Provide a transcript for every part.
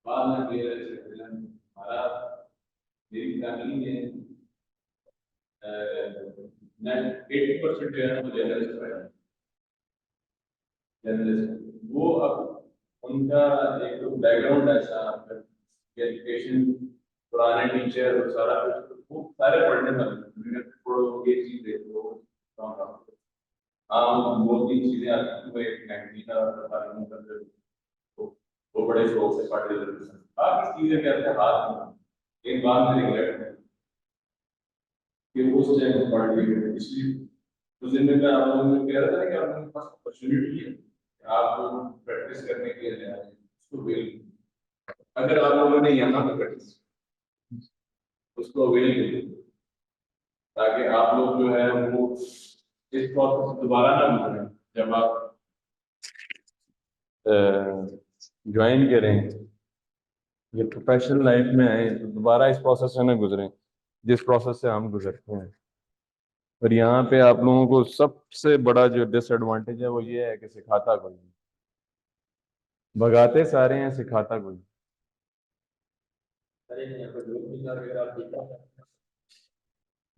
बाद में हमारा मेरी फैमिली में नेट 80% जो है ना वो जर्नलिस्ट है। जर्नलिस्ट वो अब उनका एक बैकग्राउंड ऐसा एजुकेशन पुराने टीचर और सारा कुछ वो सारे पढ़ने वाले थोड़ा ये चीज देखो आम बहुत सी चीजें आती हैं वो एक लैंग्वेज का तालीम करते हैं, वो बड़े शौक से पढ़ लेते हैं। बाकी चीजें कहते हैं हाथ में एक बात में रिग्रेट है कि उस टाइम पढ़ लिए इसलिए उस दिन में आप लोगों ने कह रहा था कि आप लोगों के पास अपॉर्चुनिटी है कि आप प्रैक्टिस करने के लिए आए उसको वेल अगर आप लोगों ने यहाँ पे प्रैक्टिस उसको वेल करिए ताकि आप लोग जो है वो इस प्रोसेस से दोबारा ना गुजरें जब आप ज्वाइन करें ये प्रोफेशनल लाइफ में आए तो दोबारा इस प्रोसेस से ना गुजरें जिस प्रोसेस से हम गुजरते हैं। और यहाँ पे आप लोगों को सबसे बड़ा जो डिसएडवांटेज है वो ये है कि सिखाता कोई नहीं, भगाते सारे हैं, सिखाता कोई नहीं।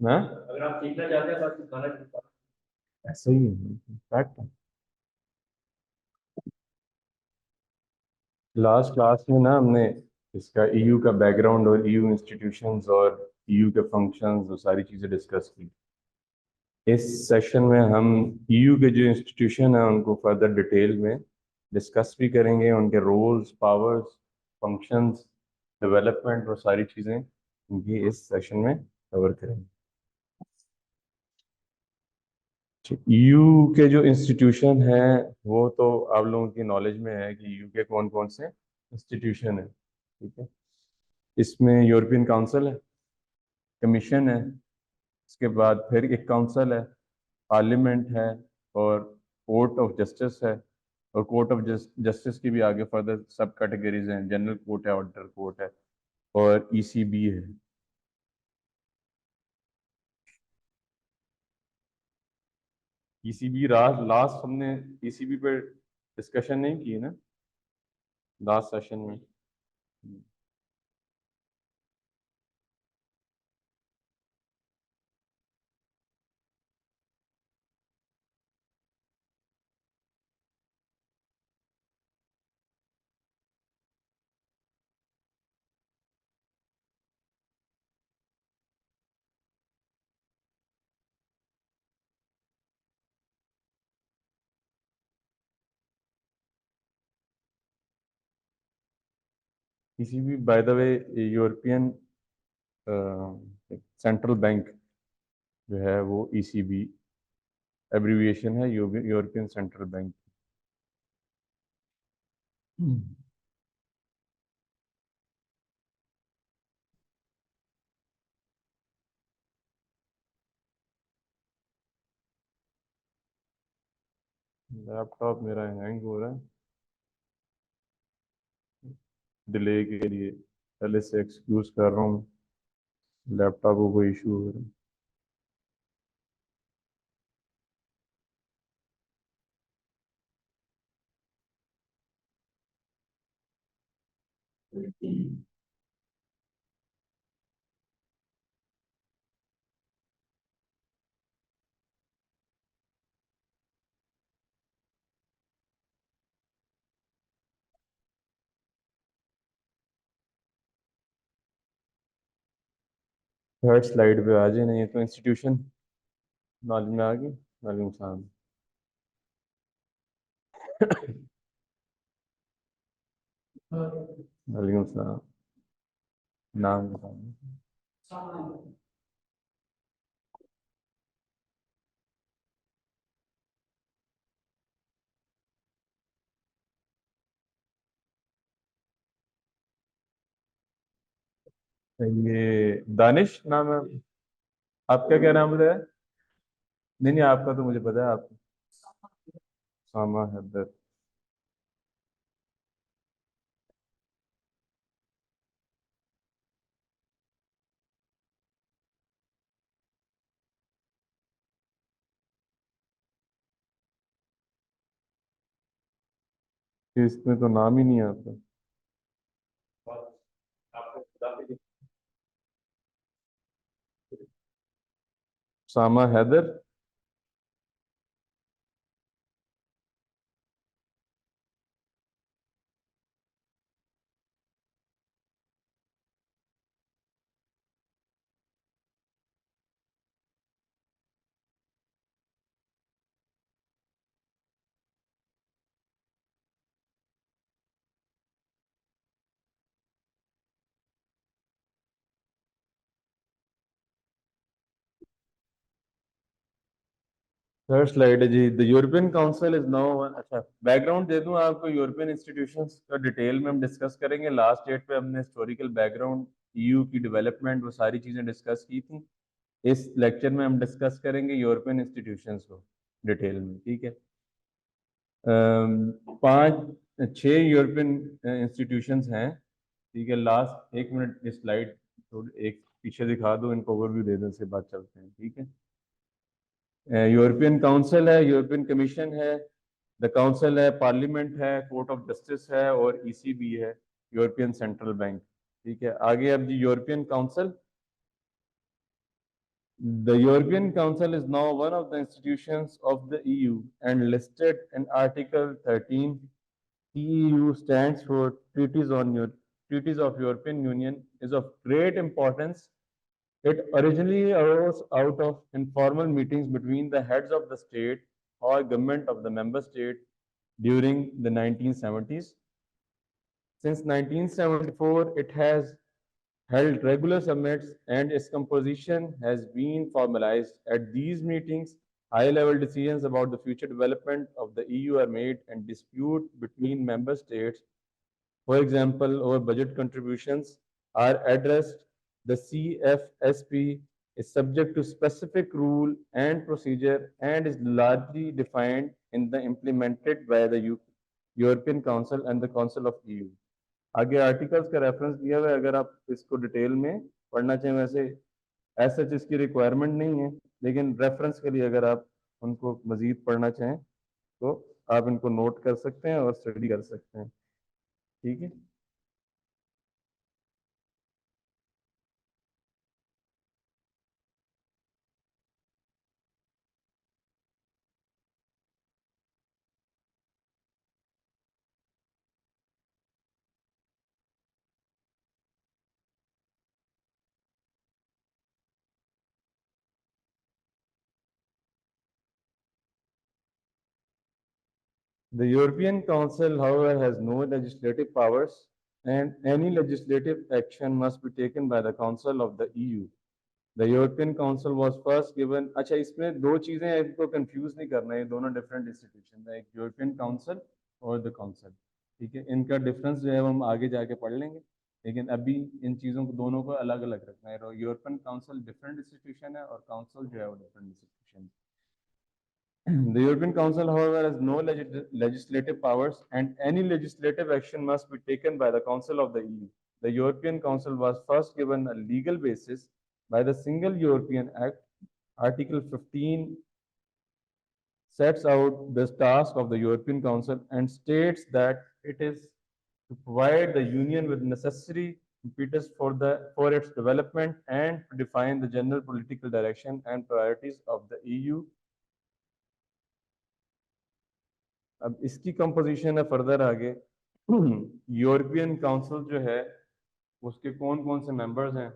हाँ? अगर आप सीखना चाहते हैं तो आप सिखाना चाहते हैं ऐसा ही है फैक्ट है। लास्ट क्लास में ना हमने इसका ईयू का बैकग्राउंड और ईयू इंस्टीट्यूशंस और ईयू के फंक्शंस और सारी चीज़ें डिस्कस की। इस सेशन में हम ईयू के जो इंस्टीट्यूशन है उनको फर्दर डिटेल में डिस्कस भी करेंगे, उनके रोल्स, पावर्स, फंक्शंस, डेवलपमेंट और सारी चीज़ें उनकी इस सेशन में कवर करेंगे। ईयू के जो इंस्टीट्यूशन है वो तो आप लोगों की नॉलेज में है कि ईयू के कौन कौन से इंस्टीट्यूशन है, ठीक है। इसमें यूरोपियन काउंसिल है, कमीशन है, इसके बाद फिर एक काउंसिल है, पार्लियामेंट है और कोर्ट ऑफ जस्टिस है। और कोर्ट ऑफ जस्टिस की भी आगे फर्दर सब कैटेगरीज हैं, जनरल कोर्ट है, ऑडिटर कोर्ट है और ईसीबी है। ईसीबी लास्ट हमने ईसीबी पे डिस्कशन नहीं की ना लास्ट सेशन में। ECB by the way European central bank जो है वो ईसीबी एब्रीविएशन है यूरोपियन सेंट्रल बैंक। लैपटॉप मेरा हैंग हो रहा है डिले के लिए, पहले से एक्सक्यूज कर रहा हूँ, लैपटॉप को कोई इशू हो रहा है। थर्ड स्लाइड पे आ जाए, नहीं तो इंस्टीट्यूशन नॉलेज में आ गई। वालेकुम सलाम। वालेकुम सलाम। नाम बताओ। ये दानिश नाम है आपका, क्या नाम बताया? नहीं नहीं, आपका तो मुझे पता है। आप सामा हैदर। कि इसमें तो नाम ही नहीं आता। उसामा हैदर। थर्ड स्लाइड है जी। The European council is now, अच्छा बैकग्राउंड दे दूं आपको। यूरोपियन इंस्टीट्यूशंस का डिटेल में हम डिस्कस करेंगे। लास्ट डेट पे हमने हिस्टोरिकल बैकग्राउंड, ईयू की डेवलपमेंट, वो सारी चीजें डिस्कस की थी। इस लेक्चर में हम डिस्कस करेंगे यूरोपियन इंस्टीट्यूशंस को डिटेल में, ठीक है। पांच छह यूरोपियन इंस्टीट्यूशंस हैं, ठीक है। लास्ट एक मिनट इस स्लाइड थोड़ी एक पीछे दिखा दो, इनको ओवरव्यू दे दें, उसके बाद चलते हैं, ठीक है। यूरोपियन काउंसिल है, यूरोपियन कमीशन है, द काउंसिल है, पार्लियामेंट है, कोर्ट ऑफ जस्टिस है और ईसीबी है, यूरोपियन सेंट्रल बैंक, ठीक है। आगे अब जी European council. The European Council is now one of the institutions of the EU and listed in Article 13. TEU stands for Treaties of European Union, is of great importance. It originally arose out of informal meetings between the heads of the state or government of the member state during the 1970s. Since 1974, it has held regular summits and its composition has been formalized. At these meetings, high-level decisions about the future development of the EU are made and dispute between member states, for example, over budget contributions, are addressed. The CFSP is subject to specific rule and procedure and is largely defined in the implemented by the European Council and the Council of EU. आगे articles का reference दिया हुआ है, अगर आप इसको detail में पढ़ना चाहें। वैसे ऐसा इसकी रिक्वायरमेंट नहीं है, लेकिन रेफरेंस के लिए अगर आप उनको मजीद पढ़ना चाहें तो आप इनको नोट कर सकते हैं और स्टडी कर सकते हैं, ठीक है। The European Council, however, has no legislative powers, and any legislative action must be taken by the Council of the EU. The European Council was first given, अच्छा इसमें दो चीजें हैं, इनको कंफ्यूज नहीं करना है, ये दोनों डिफरेंट इंस्टीट्यूशन है, एक यूरोपियन काउंसिल और द काउंसिल, ठीक है। इनका डिफरेंस जो है वो हम आगे जाके पढ़ लेंगे, लेकिन अभी इन चीज़ों को दोनों को अलग अलग रखना है। यूरोपियन काउंसिल डिफरेंट इंस्टीट्यूशन है और काउंसिल जो है वो डिफरेंट इंस्टीट्यूशन है। The European Council, however, has no legislative powers, and any legislative action must be taken by the Council of the EU. The European Council was first given a legal basis by the Single European Act. Article 15 sets out the task of the European Council and states that it is to provide the Union with necessary impetus for its development and to define the general political direction and priorities of the EU. अब इसकी composition है further आगे। European council जो है उसके कौन कौन से मेंबर्स हैं?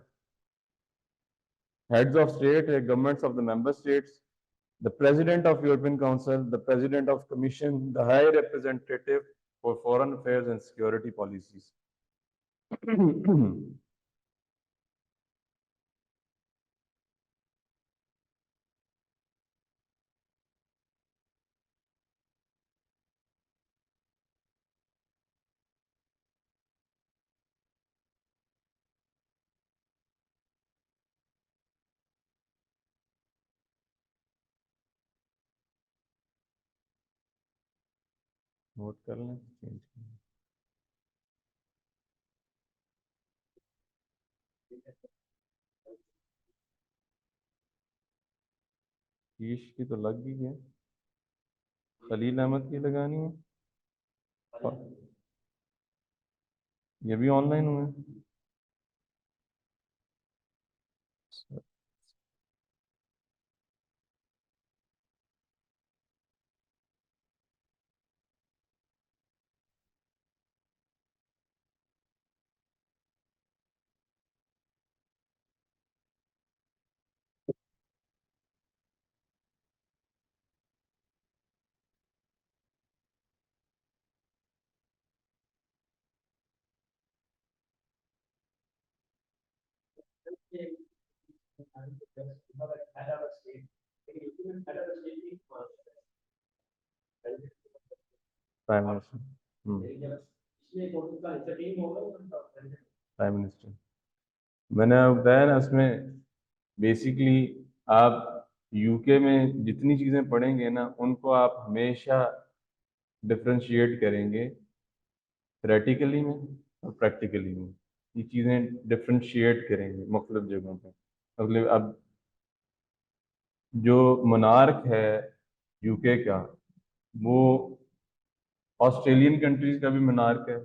Heads of state, governments of the member states, the president of European council, the president of commission, the high representative for foreign affairs and security policies. Note कर लें, चेंज ईश की तो लग गई है, खलील अहमद की लगानी है। ये भी ऑनलाइन हुए। Prime minister. प्राइम मिनिस्टर मैंने बताया ना, उसमें बेसिकली आप यूके में जितनी चीज़ें पढ़ेंगे ना, उनको आप हमेशा डिफ्रेंशिएट करेंगे थ्योरेटिकली में और प्रैक्टिकली में। ये चीज़ें डिफ्रेंशिएट करेंगे मुख्तलिफ जगहों पे। मतलब अब जो मोनार्क है यूके का, वो ऑस्ट्रेलियन कंट्रीज का भी मोनार्क है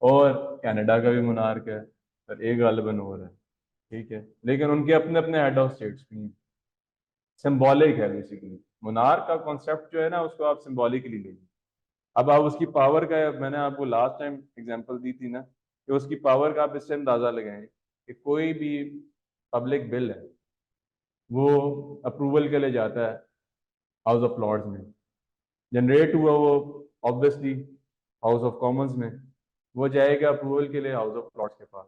और कनाडा का भी मोनार्क है, और एक गालिबन और है, ठीक है। लेकिन उनके अपने अपने हेड ऑफ स्टेट्स भी हैं। सिंबॉलिक है बेसिकली मोनार्क का कॉन्सेप्ट जो है ना, उसको आप सिंबॉलिकली लेंगे। अब आप उसकी पावर का, मैंने आपको लास्ट टाइम एग्जांपल दी थी ना, कि उसकी पावर का आप इससे अंदाजा लगाएं कि कोई भी पब्लिक बिल है वो अप्रूवल के लिए जाता है हाउस ऑफ लॉर्ड्स में, जनरेट हुआ वो ऑब्वियसली हाउस ऑफ कॉमन्स में, वो जाएगा अप्रूवल के लिए हाउस ऑफ लॉर्ड्स के पास,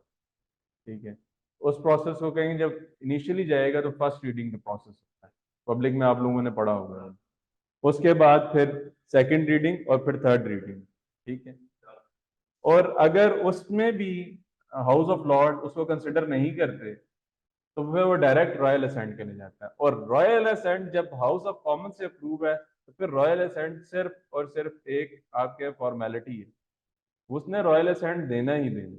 ठीक है। उस प्रोसेस को कहेंगे, जब इनिशियली जाएगा तो फर्स्ट रीडिंग का प्रोसेस होता है, पब्लिक में आप लोगों ने पढ़ा होगा। उसके बाद फिर सेकंड रीडिंग और फिर थर्ड रीडिंग, ठीक है। और अगर उसमें भी हाउस ऑफ लॉर्ड उसको कंसिडर नहीं करते तो फिर वो डायरेक्ट रॉयल असेंट के लिए जाता है, और रॉयल असेंट जब हाउस ऑफ कॉमन से अप्रूव है तो फिर रॉयल असेंट सिर्फ और सिर्फ एक आपके फॉर्मेलिटी है, उसने रॉयल असेंट देना ही देना,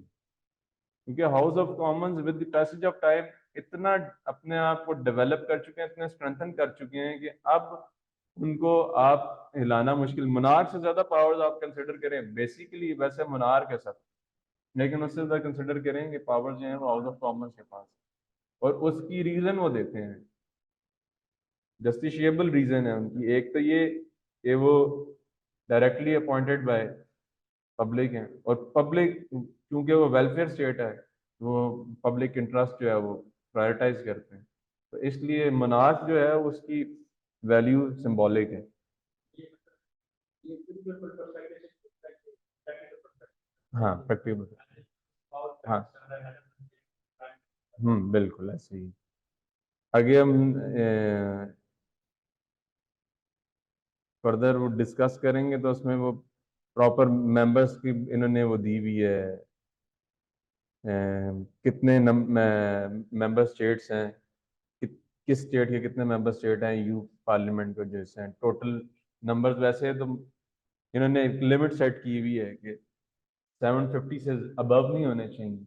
क्योंकि house of Commons with the passage of time इतना अपने आप को डेवलप कर चुके हैं, इतने स्ट्रेंथन कर चुके हैं कि अब उनको आप हिलाना मुश्किल। मोनार्क से ज्यादा पावर्स आप कंसिडर करें बेसिकली, वैसे मोनार्क है सब, लेकिन उससे ज्यादा कंसिडर करें कि पावर्स जो है वो हाउस ऑफ कॉमन्स के पास, और उसकी रीजन वो देते हैं, जस्टिशिएबल रीजन है उनकी। एक तो ये कि वो डायरेक्टली अपॉइंटेड बाय पब्लिक हैं, और पब्लिक क्योंकि वो वेलफेयर स्टेट है, वो पब्लिक इंटरेस्ट जो है वो प्रायोरिटाइज करते हैं, तो इसलिए मोनार्क जो है उसकी वैल्यू सिंबॉलिक है। हाँ प्रैक्टिकल। हाँ। बिल्कुल ऐसे ही। आगे हम फर्दर वो डिस्कस करेंगे, तो उसमें वो प्रॉपर मेंबर्स की इन्होंने वो दी हुई है, कितने मेंबर स्टेट्स हैं, किस स्टेट के कितने मेंबर स्टेट हैं यू पार्लियामेंट को, जैसे हैं टोटल नंबर्स। वैसे तो इन्होंने एक लिमिट सेट की हुई है कि 750 से अबव नहीं होने चाहिए,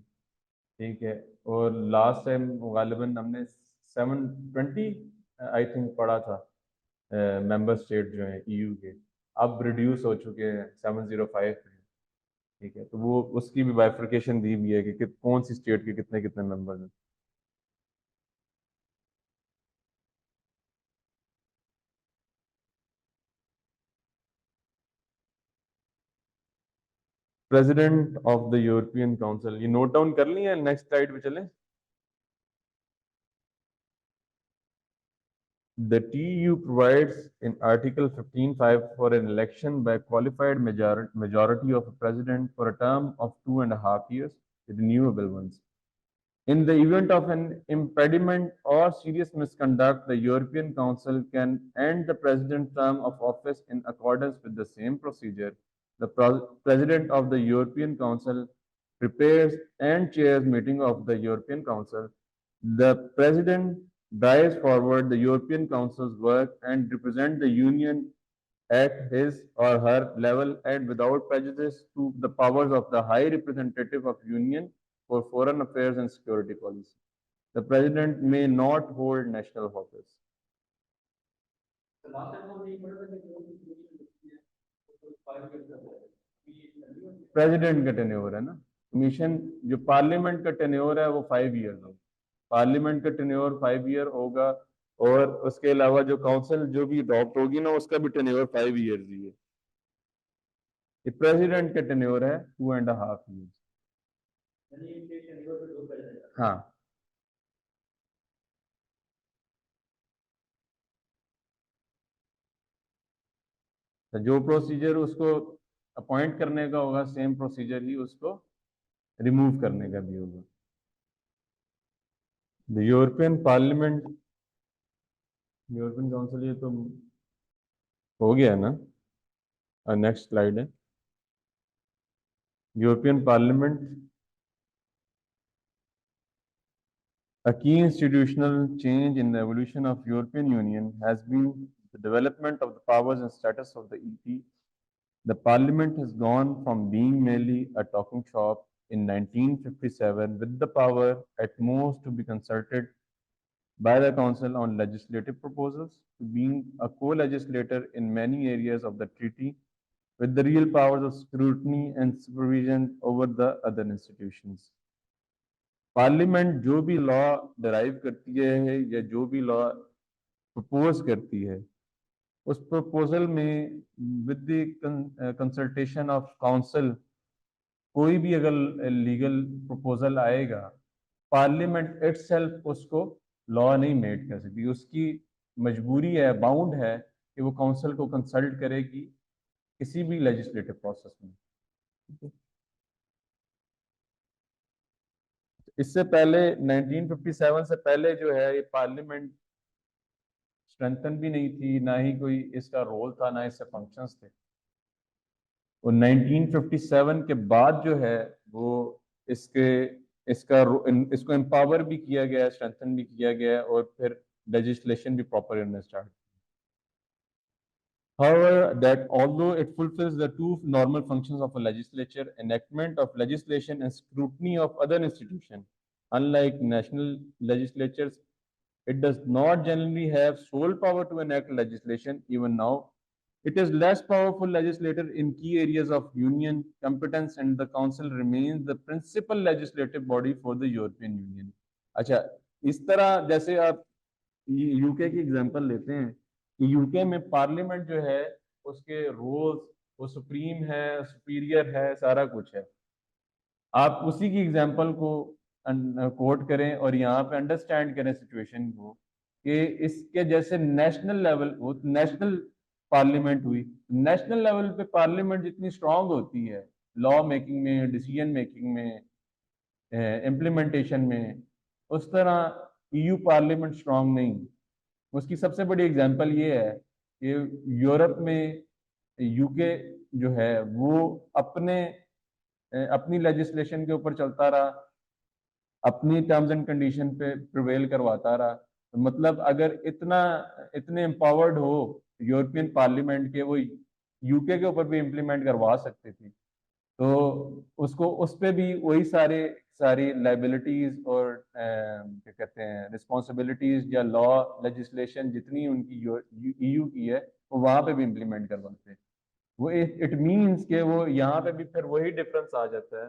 ठीक है। और लास्ट टाइम गालिबन हमने 720 आई थिंक पढ़ा था मेंबर स्टेट जो है ईयू के, अब रिड्यूस हो चुके हैं 705 पे, ठीक है। तो वो उसकी भी बाइफर्केशन दी हुई है कि कौन सी स्टेट के कितने कितने मेंबर हैं। President of the European council, ये नोट डाउन कर लिया, नेक्स्ट स्लाइड पे चलें। The TEU provides in Article 15(5) for an election by qualified majority of a president for a term of 2.5 years, renewable ones. In the event of an impediment or serious misconduct, the European Council can end the president's term of office in accordance with the same procedure. The President of the European Council prepares and chairs meeting of the European Council. The President drives forward the European Council's work and represents the Union at his or her level and without prejudice to the powers of the High Representative of Union for Foreign Affairs and Security Policy. The President may not hold national office. President का tenure है ना, commission जो parliament का tenure है वो 5 year होगा, parliament का tenure 5 year होगा, और उसके अलावा जो काउंसिल जो भी अडॉप्ट होगी ना उसका भी टेन्योर 5 ईयर्स ही है। प्रेसिडेंट का टेन्योर है 2.5 ईयर्स। हाँ, तो जो प्रोसीजर उसको अपॉइंट करने का होगा सेम प्रोसीजर ही उसको रिमूव करने का भी होगा। The European parliament, European council, ये तो हो गया ना। नेक्स्ट स्लाइड है European parliament. A key institutional change in the evolution of European Union has been the development of the powers and status of the EP. The Parliament has gone from being merely a talking shop in 1957 with the power at most to be consulted by the Council on legislative proposals to being a co-legislator in many areas of the treaty with the real powers of scrutiny and supervision over the other institutions. Parliament जो भी law derive करती है या जो भी law propose करती है उस प्रपोजल में with the consultation of council कोई भी अगर लीगल प्रपोजल आएगा, पार्लियामेंट इटसेल्फ उसको लॉ नहीं मेड कर सकती, उसकी मजबूरी है, बाउंड है कि वो काउंसिल को कंसल्ट करेगी किसी भी लेजिस्लेटिव प्रोसेस में। इससे पहले 1957 से पहले जो है ये पार्लियामेंट स्ट्रेंथन भी नहीं थी, ना ही कोई इसका रोल था, ना इससे फंक्शंस थे। और 1957 के बाद जो है वो इसके इसको एम्पावर भी किया गया, स्ट्रेंथन भी किया गया, और फिर लेजिस्लेशन भी प्रॉपर इन्होंने start. However, that although it fulfills the two normal functions of a legislature, enactment of legislation and scrutiny of other institutions, unlike national legislatures, it does not generally have sole power to enact legislation. Even now, it is less powerful legislator in key areas of union competence, and the council remains the principal legislative body for the European Union. अच्छा, इस तरह जैसे आप UK की example लेते हैं कि UK में पार्लियामेंट जो है उसके रोल्स, वो सुप्रीम है, सुपीरियर है, सारा कुछ है। आप उसी की एग्जांपल को कोट करें और यहाँ पे अंडरस्टैंड करें सिचुएशन को कि इसके जैसे नेशनल लेवल, वो नेशनल पार्लियामेंट हुई, नेशनल लेवल पे पार्लियामेंट जितनी स्ट्रांग होती है लॉ मेकिंग में, डिसीजन मेकिंग में, इम्प्लीमेंटेशन में, उस तरह ईयू पार्लियामेंट स्ट्रांग नहीं। उसकी सबसे बड़ी एग्जांपल ये है कि यूरोप में यूके जो है वो अपनी लेजिस्लेशन के ऊपर चलता रहा, अपनी टर्म्स एंड कंडीशन पे प्रिवेल करवाता रहा। तो मतलब अगर इतने एम्पावर्ड हो यूरोपियन पार्लियामेंट के, वो यूके के ऊपर भी इम्प्लीमेंट करवा सकती थी, तो उसको उस पे भी वही सारी लाइबिलिटीज और क्या कहते हैं रिस्पॉन्सिबिलिटीज या लॉ लेजिस्लेशन जितनी उनकी ईयू की है वो वहां पे भी इम्प्लीमेंट करवाते हैं। वो इट मीन्स के वो यहाँ पे भी फिर वही डिफरेंस आ जाता है,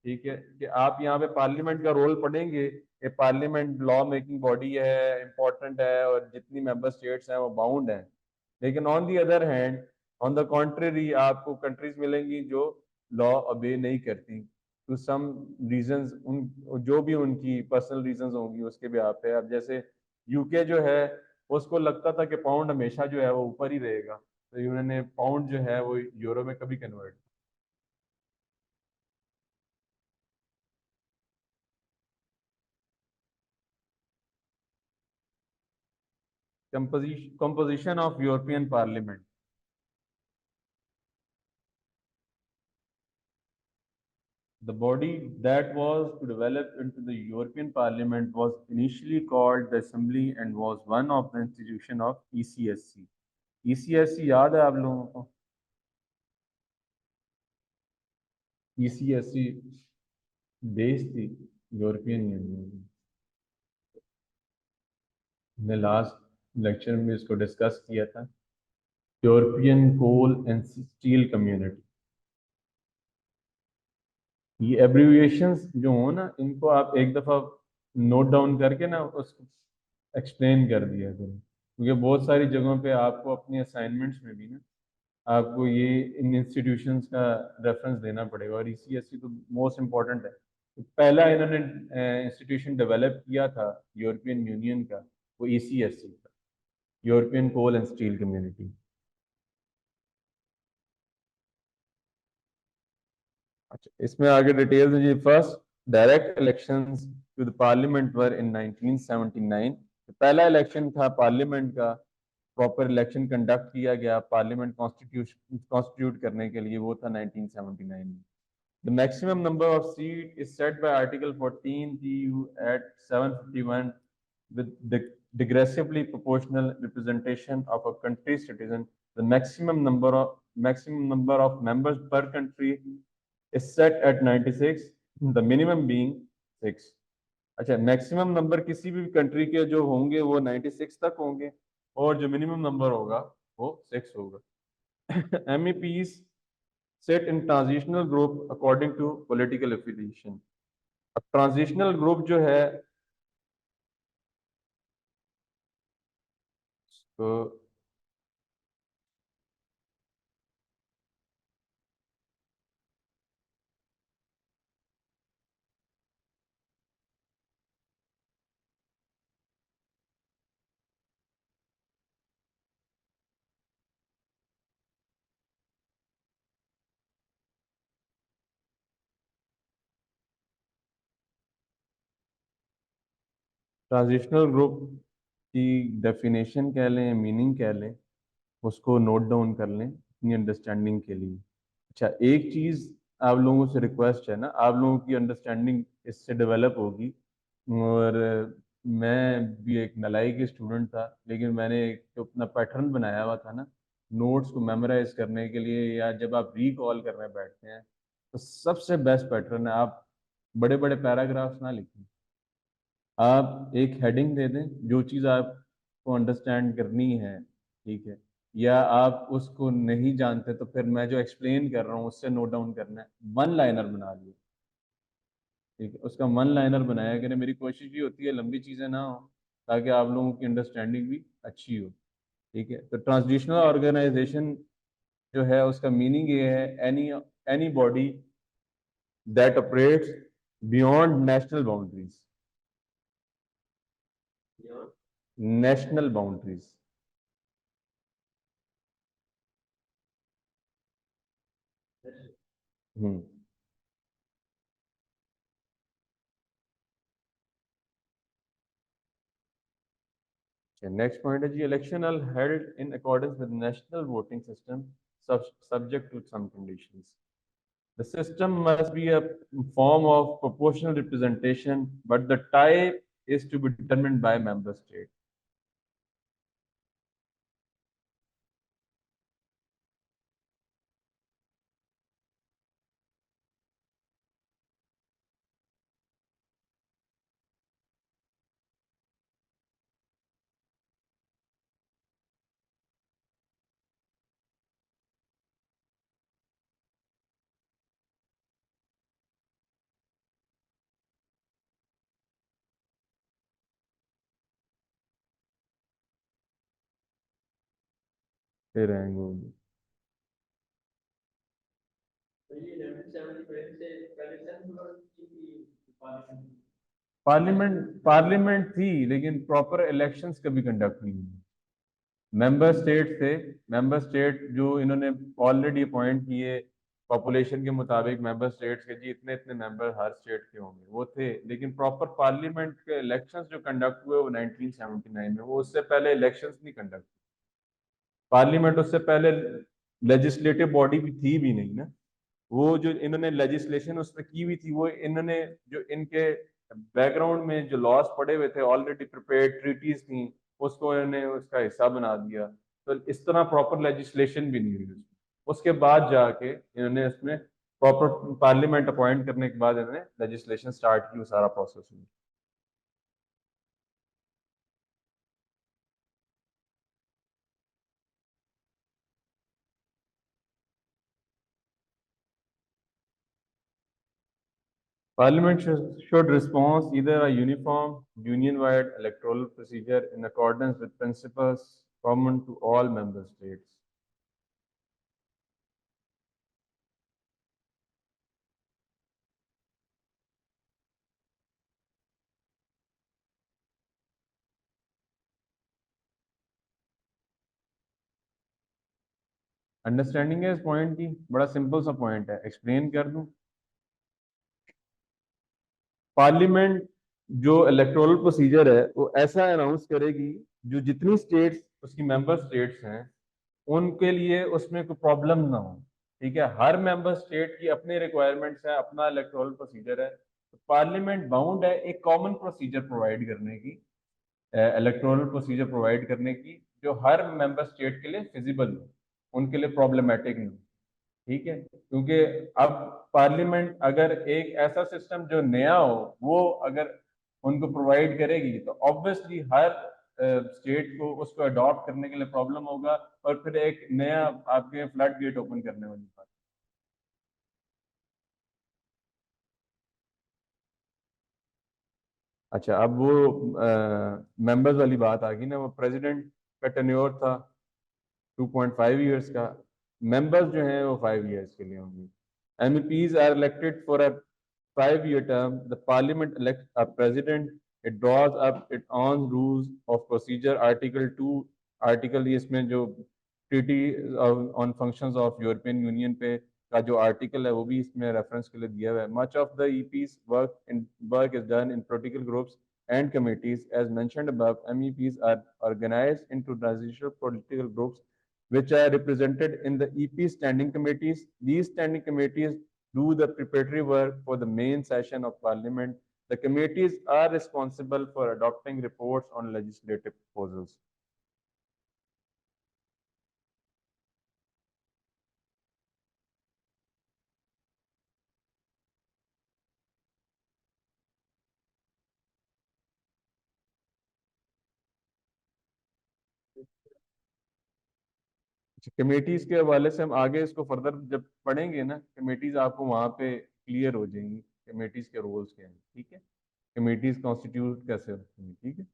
ठीक है, कि आप यहाँ पे पार्लियामेंट का रोल पढ़ेंगे कि पार्लियामेंट लॉ मेकिंग बॉडी है, इंपॉर्टेंट है, और जितनी मेंबर स्टेट्स हैं वो बाउंड हैं। लेकिन on the other hand, on the contrary, आपको कंट्रीज मिलेंगी जो लॉ ओबे नहीं करती टू सम रीजंस, उन जो भी उनकी पर्सनल रीजंस होंगी उसके भी आप है। अब जैसे यूके जो है उसको लगता था कि पाउंड हमेशा जो है वो ऊपर ही रहेगा, तो उन्होंने पाउंड जो है वो यूरो में कभी convert. composition of European Parliament. The body that was to develop into the European Parliament was initially called the Assembly and was one of the institution of ECSC. ECSC याद है आप लोगों को? ECSC बेस थी European Union. हमने last lecture में इसको discuss किया था, European coal and steel Community. ये एब्रीविएशंस जो हो ना, इनको आप एक दफ़ा नोट डाउन करके ना उसको एक्सप्लेन कर दिया करें, क्योंकि बहुत सारी जगहों पे आपको अपनी असाइनमेंट्स में भी ना आपको ये इन इंस्टीट्यूशंस का रेफरेंस देना पड़ेगा, और ईसीएसई तो मोस्ट इम्पोर्टेंट है। तो पहला इन्होंने इंस्टीट्यूशन डेवलप किया था यूरोपियन यूनियन का, वो ईसीएसई था, European coal and steel community. अच्छा, इसमें आगे डिटेल्स है जी। First, direct elections to the parliament were in 1979। पहला इलेक्शन था पार्लियामेंट का, प्रॉपर इलेक्शन कंडक्ट किया गया पार्लियामेंट कॉन्स्टिट्यूट करने के लिए, वो था 1979 में। The maximum number of seats is set by Article 14 TU at 751 with the digressively proportional representation of a country's citizen. The maximum number of members per country is set at 96, the minimum being 6. अच्छा, maximum number किसी भी country के जो होंगे वो 96 तक होंगे, और जो मिनिमम नंबर होगा वो 6 होगा। MEPs sit in transitional group according to political affiliation. अब ट्रांजिशनल ग्रुप जो है, तो ट्रांजिशनल ग्रुप की डेफिनेशन कह लें, मीनिंग कह लें, उसको नोट डाउन कर लें अपनी अंडरस्टैंडिंग के लिए। अच्छा, एक चीज़ आप लोगों से रिक्वेस्ट है ना, आप लोगों की अंडरस्टैंडिंग इससे डेवलप होगी। और मैं भी एक नलाई के स्टूडेंट था, लेकिन मैंने एक जो अपना पैटर्न बनाया हुआ था ना, नोट्स को मेमोराइज करने के लिए या जब आप रिकॉल करने बैठते हैं, तो सबसे बेस्ट पैटर्न है आप बड़े बड़े पैराग्राफ्स ना लिखें, आप एक हेडिंग दे दें जो चीज़ आपको अंडरस्टैंड करनी है, ठीक है, या आप उसको नहीं जानते तो फिर मैं जो एक्सप्लेन कर रहा हूँ उससे नोट डाउन करना है, वन लाइनर बना लिया, ठीक है, उसका वन लाइनर बनाया करें। मेरी कोशिश भी होती है लंबी चीज़ें ना हो, ताकि आप लोगों की अंडरस्टैंडिंग भी अच्छी हो, ठीक है। तो ट्रांसलेशनल ऑर्गेनाइजेशन जो है उसका मीनिंग ये है, any body that operates beyond national boundaries, national boundaries. Hmm. Next point है जी, election are held in accordance with national voting system subject to some conditions. The system must be a form of proportional representation, but the type is to be determined by member state. फिर आएंगे वो भी। Parliament थी, लेकिन proper elections कभी conduct नहीं हुई। Member state थे, मेंबर स्टेट जो इन्होंने ऑलरेडी अपॉइंट किए पॉपुलेशन के मुताबिक, मेंबर स्टेट्स के जी इतने इतने मेंबर हर स्टेट के होंगे, वो थे। लेकिन प्रॉपर पार्लियामेंट के इलेक्शंस जो कंडक्ट हुए वो 1979 में, वो उससे पहले इलेक्शंस नहीं कंडक्ट। पार्लियामेंट उससे पहले लेजिस्लेटिव बॉडी भी थी भी नहीं ना। वो जो इन्होंने लेजिस्लेशन उसमें की हुई थी, वो इन्होंने जो इनके बैकग्राउंड में जो लॉज पड़े हुए थे, ऑलरेडी प्रिपेयर्ड ट्रीटीज थी, उसको इन्होंने उसका हिस्सा बना दिया। तो इस तरह प्रॉपर लेजिस्लेशन भी नहीं हुई उसमें। उसके बाद जाके इन्होंने इसमें प्रॉपर पार्लियामेंट अपॉइंट करने के बाद इन्होंने लेजिस्लेशन स्टार्ट की, वो सारा प्रोसेस हुआ। Parliament should respond either a uniform, union-wide electoral procedure in accordance with principles common to all member states. Understanding है इस पॉइंट की? बड़ा सिंपल सा पॉइंट है, एक्सप्लेन कर दूं। पार्लियामेंट जो इलेक्टोरल प्रोसीजर है वो ऐसा अनाउंस करेगी, जो जितनी स्टेट्स उसकी मेंबर स्टेट्स हैं उनके लिए उसमें कोई प्रॉब्लम ना हो। ठीक है, हर मेंबर स्टेट की अपनी रिक्वायरमेंट्स है, अपना इलेक्टोरल प्रोसीजर है, तो पार्लियामेंट बाउंड है एक कॉमन प्रोसीजर प्रोवाइड करने की, इलेक्टोरल प्रोसीजर प्रोवाइड करने की, जो हर मेंबर स्टेट के लिए फिजिबल हो, उनके लिए प्रॉब्लमेटिक नहीं। ठीक है, क्योंकि अब पार्लियामेंट अगर एक ऐसा सिस्टम जो नया हो वो अगर उनको प्रोवाइड करेगी तो ऑब्वियसली हर स्टेट को उसको अडॉप्ट करने के लिए प्रॉब्लम होगा, और फिर एक नया आपके फ्लड गेट ओपन करने वाली बात। अच्छा, अब वो मेंबर्स वाली बात आ गई ना, वो प्रेसिडेंट का टेन्योर था 2.5 years का, मेंबर्स जो हैं वो 5 years के लिए होंगे। MEPs are elected for a 5-year term. The parliament elects a president. It draws up its own rules of procedure. Article 2, article इसमें जो treaty on functions of European union पे का जो आर्टिकल है वो भी इसमें रेफरेंस के लिए दिया हुआ है। Much of the EPs work is done in political groups and committees. As mentioned above, MEPs are organized into transitional political groups which are represented in the EP standing committees. These standing committees do the preparatory work for the main session of parliament. The committees are responsible for adopting reports on legislative proposals. Committees के हवाले से हम आगे इसको further जब पढ़ेंगे ना, committees आपको वहां पे क्लियर हो जाएंगी, कमेटीज के रोल्स क्या हैं। ठीक है, कमेटीज कॉन्स्टिट्यूट कैसे होती हैं। ठीक है,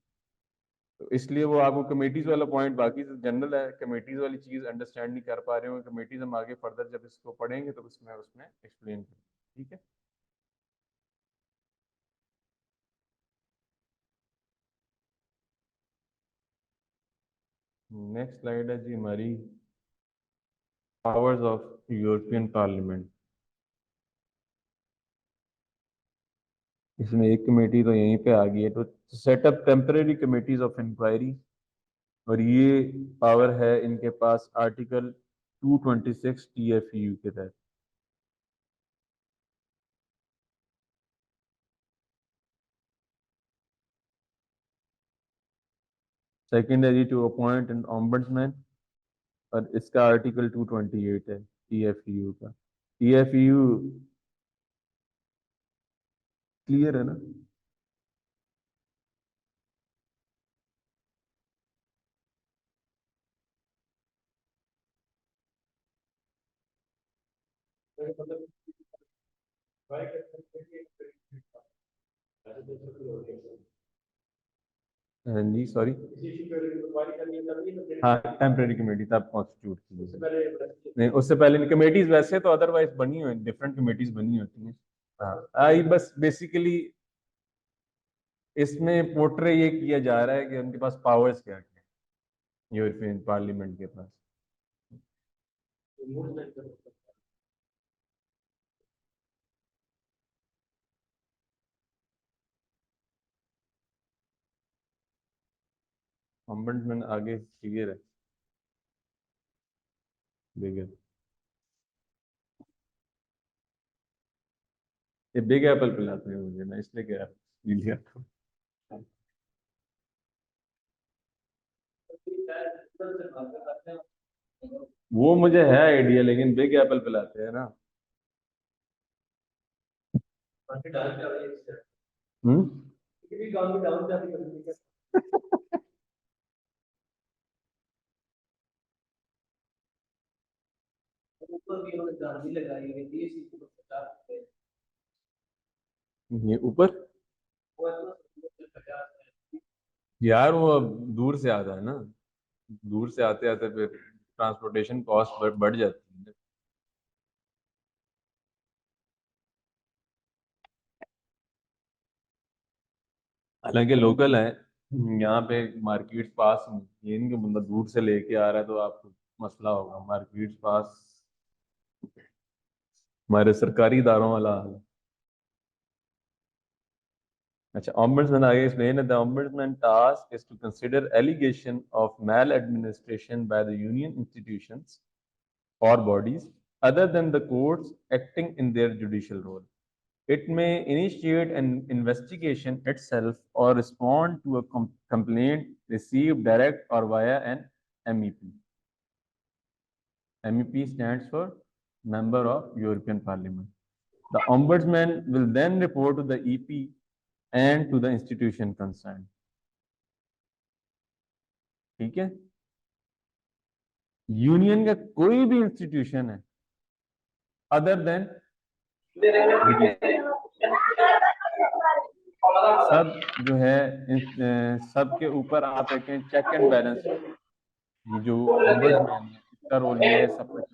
तो इसलिए वो आपको कमेटीज वाला पॉइंट, बाकी तो जनरल है, कमेटीज वाली चीज अंडरस्टैंड नहीं कर पा रहे हो, कमेटीज हम आगे फर्दर जब इसको पढ़ेंगे तो उसमें उसमें एक्सप्लेन करेंगे। ठीक है, नेक्स्ट स्लाइड है जी हमारी, पावर्स ऑफ यूरोपियन पार्लियामेंट। इसमें एक कमेटी तो यहीं पे आ गई है, तो setup temporary committees of inquiry, और ये पावर है इनके पास आर्टिकल 226 TFEU के तहत। सेकेंड है जी टू अपॉइंट एन ऑम्बड्समैन, और इसका आर्टिकल 228 है TFEU का। TFEU क्लियर है ना? हाँ जी, सॉरी, हाँ टेम्परेरी कमेटी तब कॉन्स्टिट्यूट की, नहीं उससे पहले कमेटीज वैसे तो अदरवाइज बनी हुई, डिफरेंट कमेटीज बनी होती हैं। हाँ, आई बस बेसिकली इसमें पोर्ट्रे ये किया जा रहा है कि उनके पास पावर्स क्या क्या है यूरोपियन पार्लियामेंट के पास। अमेंडमेंट आगे क्लियर है, देखिए ये बिग एप्पल पिलाते हैं मुझे, मैं इसलिए कह लिया था। वो मुझे है आइडिया, लेकिन बिग एप्पल पिलाते हैं ना। हम्म। ये ऊपर यार वो दूर से आता है ना, दूर से आते आते फिर ट्रांसपोर्टेशन कॉस्ट बढ़ जाती है। हालांकि लोकल है, यहाँ पे मार्केट पास में, ये नहीं कि बंदा दूर से लेके आ रहा है तो आपको मसला होगा। मार्केट पास हमारे सरकारी इदारों वाला हाल है। अच्छा, ombudsman आगे explain that the ombudsman task is to consider allegation of maladministration by the union institutions or bodies other than the courts acting in their judicial role. It may initiate an investigation itself or respond to a complaint received direct or via an MEP. MEP stands for Member of European Parliament. The Ombudsman will then report to the EP and to the institution concerned. ठीक है, union का कोई भी institution है other than सब जो है सब के ऊपर आप एक चेक एंड बैलेंस, ये जो ombudsman है इसका रोल ये है सबको check.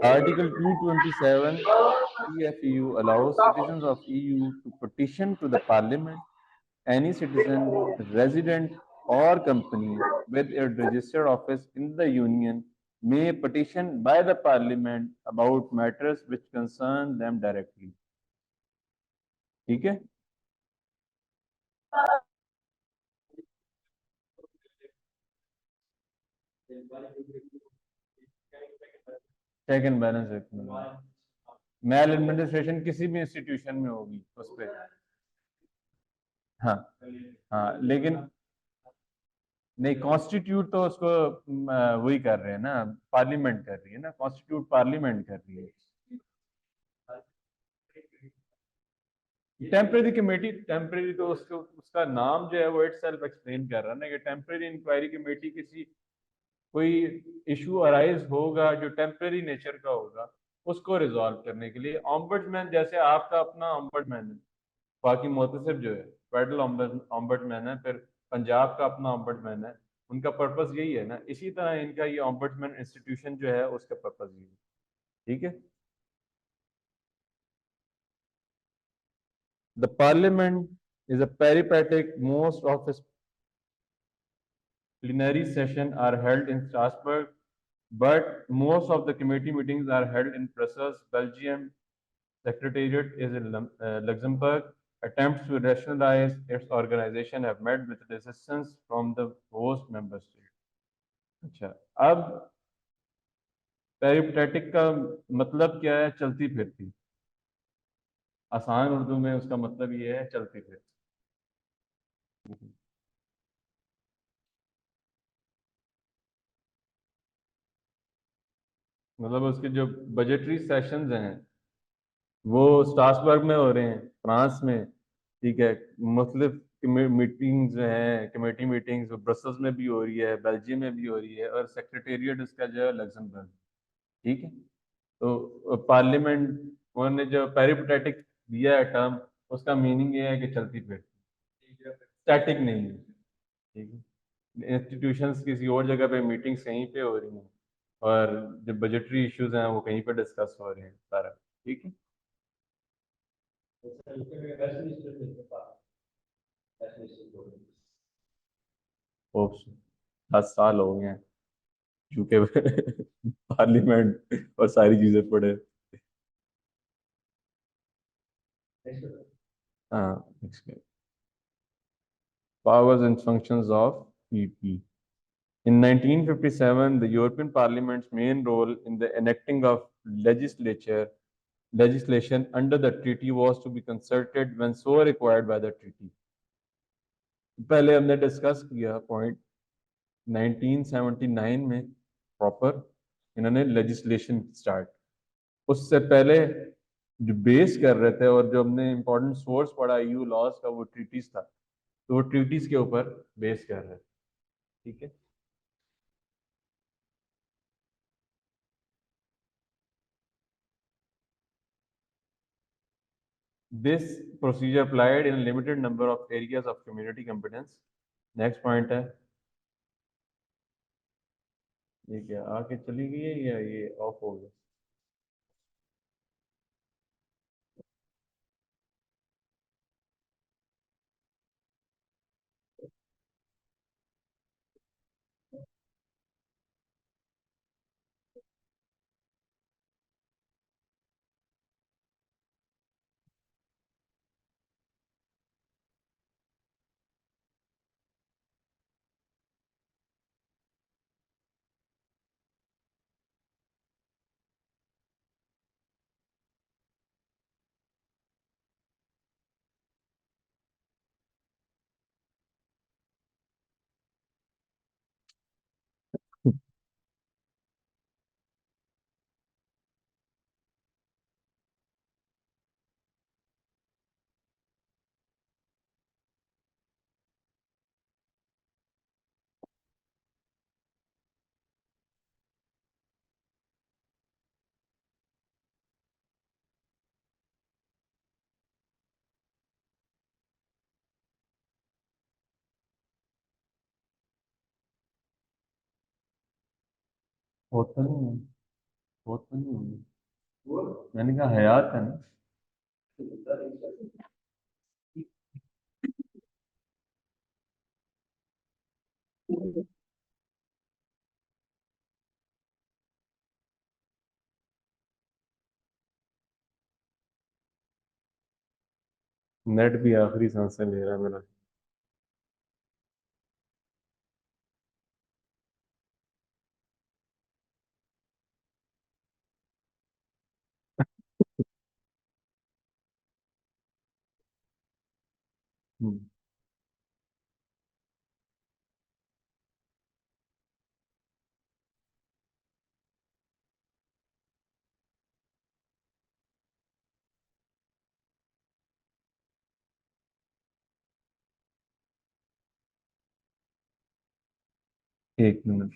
Article 227 TFEU allows citizens of EU to petition to the Parliament. Any citizen, resident, or company with a registered office in the Union may petition by the Parliament about matters which concern them directly. ठीक है? Check and balance रखना, मैल administration किसी भी institution में होगी उस पर। हाँ हाँ, लेकिन नहीं, कॉन्स्टिट्यूट तो उसको वही कर रहे हैं ना, पार्लियामेंट कर रही है ना, कॉन्स्टिट्यूट पार्लियामेंट कर रही है। टेम्परेरी कमेटी, टेम्परेरी तो उसको उसका नाम जो है वो इट सेल्फ एक्सप्लेन कर रहा है ना कि टेम्परेरी इंक्वायरी कमेटी किसी कोई इशू अराइज होगा जो टेम्परेरी नेचर का होगा उसको रिजॉल्व करने के लिए। ऑम्बड्समैन जैसे आपका अपना ऑम्बड्समैन है, बाकी मोहतसिब जो है फेडरल ऑम्बड्समैन है, फिर पंजाब का अपना ऑम्बड्समैन है, उनका पर्पस यही है ना। इसी तरह इनका ये ऑम्बड्समैन इंस्टीट्यूशन जो है उसका पर्पस यही है। ठीक है। The parliament is a peripatetic. Most of its plenary sessions are held in Strasbourg, but most of the committee meetings are held in Brussels, Belgium. Secretariat is in Luxembourg. Attempts to rationalize its organization have met with resistance from the host member state. अच्छा, अब peripatetic का मतलब क्या है? चलती फिरती। आसान उर्दू में उसका मतलब ये है चलती फिरती। मतलब उसके जो बजटरी सेशंस हैं वो स्ट्रासबर्ग में हो रहे हैं, फ्रांस में। ठीक है, मुख्तलिफ मीटिंग्स जो हैं, कमेटी मीटिंग्स ब्रसल्स में भी हो रही है, बेल्जियम में भी हो रही है, और सेक्रेटेरिएट इसका जो है लग्जमबर्ग। ठीक है, तो पार्लियामेंट उन्होंने जो पेरिपेटेटिक दिया है टर्म, उसका मीनिंग ये है कि चलती फिरती, स्टैटिक नहीं है। ठीक है, इंस्टीट्यूशंस किसी और जगह पे मीटिंग्स कहीं पे हो रही हैं और जो बजटरी इश्यूज हैं वो कहीं पे डिस्कस हो रहे हैं सारा। ठीक है, होप्स 10 साल हो गए हैं चूंकि पार्लियामेंट और सारी चीजें पढ़े। हाँ, powers and functions of EP. In 1957, the European Parliament's main role in the enacting of legislation under the treaty was to be consulted when so required by the treaty. पहले हमने डिस्कस किया point 1979 में proper इन्होंने legislation start. उससे पहले जो base कर रहे थे और जो हमने इम्पोर्टेंट सोर्स पढ़ा ईयू लॉज का वो ट्रीटीज था, तो वो ट्रीटीज के ऊपर बेस कर रहे थे। ठीक है, This procedure applied in a limited number of areas of community competence. Next point है, ये क्या आके चली गई है या ये ऑफ हो गया? होता नहीं है, होता नहीं है। मैंने कहा हयात है ना। नेट भी आखिरी सांसें ले रहा है मेरा। हम्म, एक मिनट,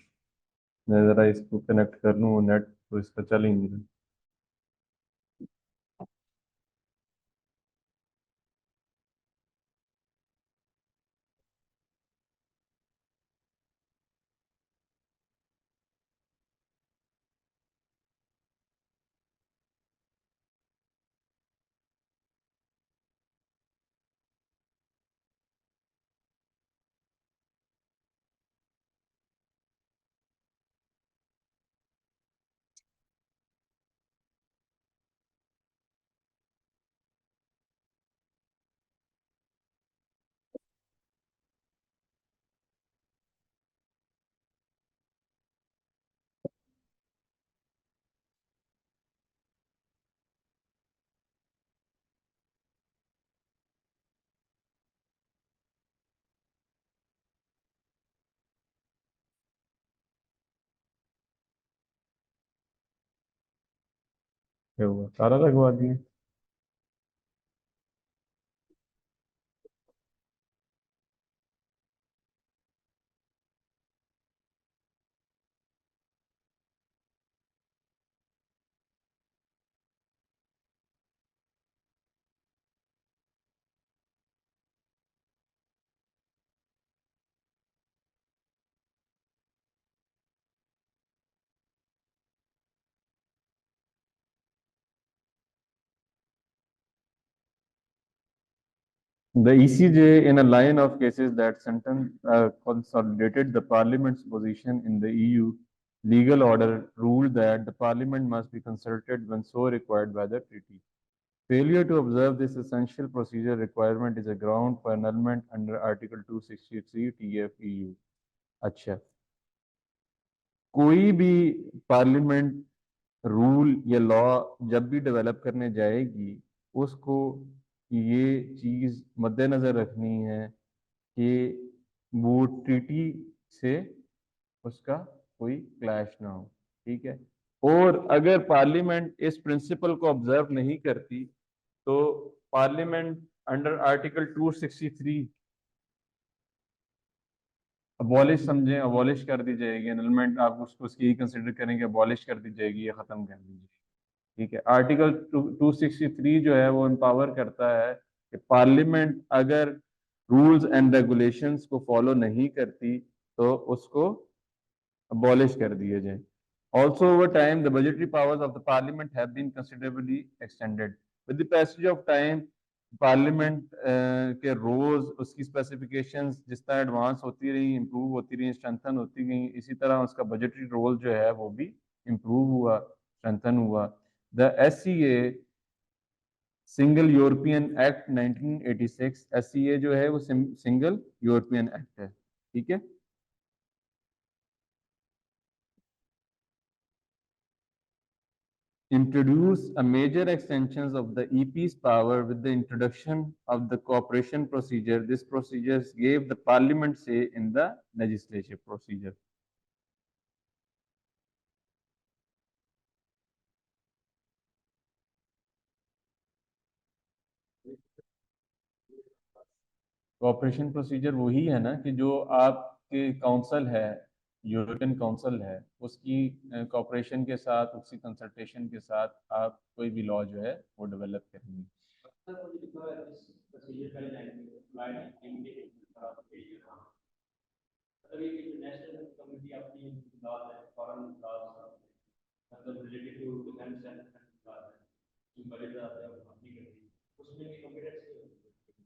मैं जरा इसको कनेक्ट कर लूँ, नेट तो इसका चल ही नहीं रहा। क्या हुआ, ताला लगवा दिए? The ECJ, in a line of cases that sentence consolidated the Parliament's position in the EU legal order, ruled that the Parliament must be consulted when so required by the treaty. Failure to observe this essential procedure requirement is a ground for annulment under Article 263 TFEU. अच्छा, कोई भी parliament rule या law जब भी develop करने जाएगी, उसको ये चीज़ मद्देनज़र रखनी है कि वो ट्रीटी से उसका कोई क्लैश ना हो, ठीक है। और अगर पार्लियामेंट इस प्रिंसिपल को ऑब्जर्व नहीं करती तो पार्लियामेंट अंडर आर्टिकल 263 अबॉलिश समझें, अबॉलिश कर दी जाएगी। एनलमेंट आप उसको उसकी कंसिडर करेंगे, अबॉलिश कर दी जाएगी या खत्म कर दी जाएगी। ठीक है, आर्टिकल 263 जो है वो एम्पावर करता है कि पार्लियामेंट अगर रूल्स एंड रेगुलेशंस को फॉलो नहीं करती तो उसको abolish कर दिए जाए. Also, over time, the budgetary powers of the parliament have been considerably extended. With the passage of time, parliament के रोज उसकी स्पेसिफिकेशंस जिस तरह एडवांस होती रही, इंप्रूव होती रही, स्ट्रेंथन होती गई, इसी तरह उसका बजटरी रोल जो है वो भी इंप्रूव हुआ, स्ट्रेंथन हुआ. The SCA single European act 1986, SCA जो है वो सिंगल यूरोपियन एक्ट है. ठीक है, introduce a major extensions of the EP's power with the introduction of the cooperation procedure. This procedure gave the parliament say in the legislative procedure. Cooperation procedure वही है ना कि जो आपके काउंसिल है, यूरोपियन काउंसिल है, उसकी कॉपरेशन के साथ, उसकी कंसल्टेशन के साथ आप कोई भी लॉ जो है वो डेवलप करेंगे.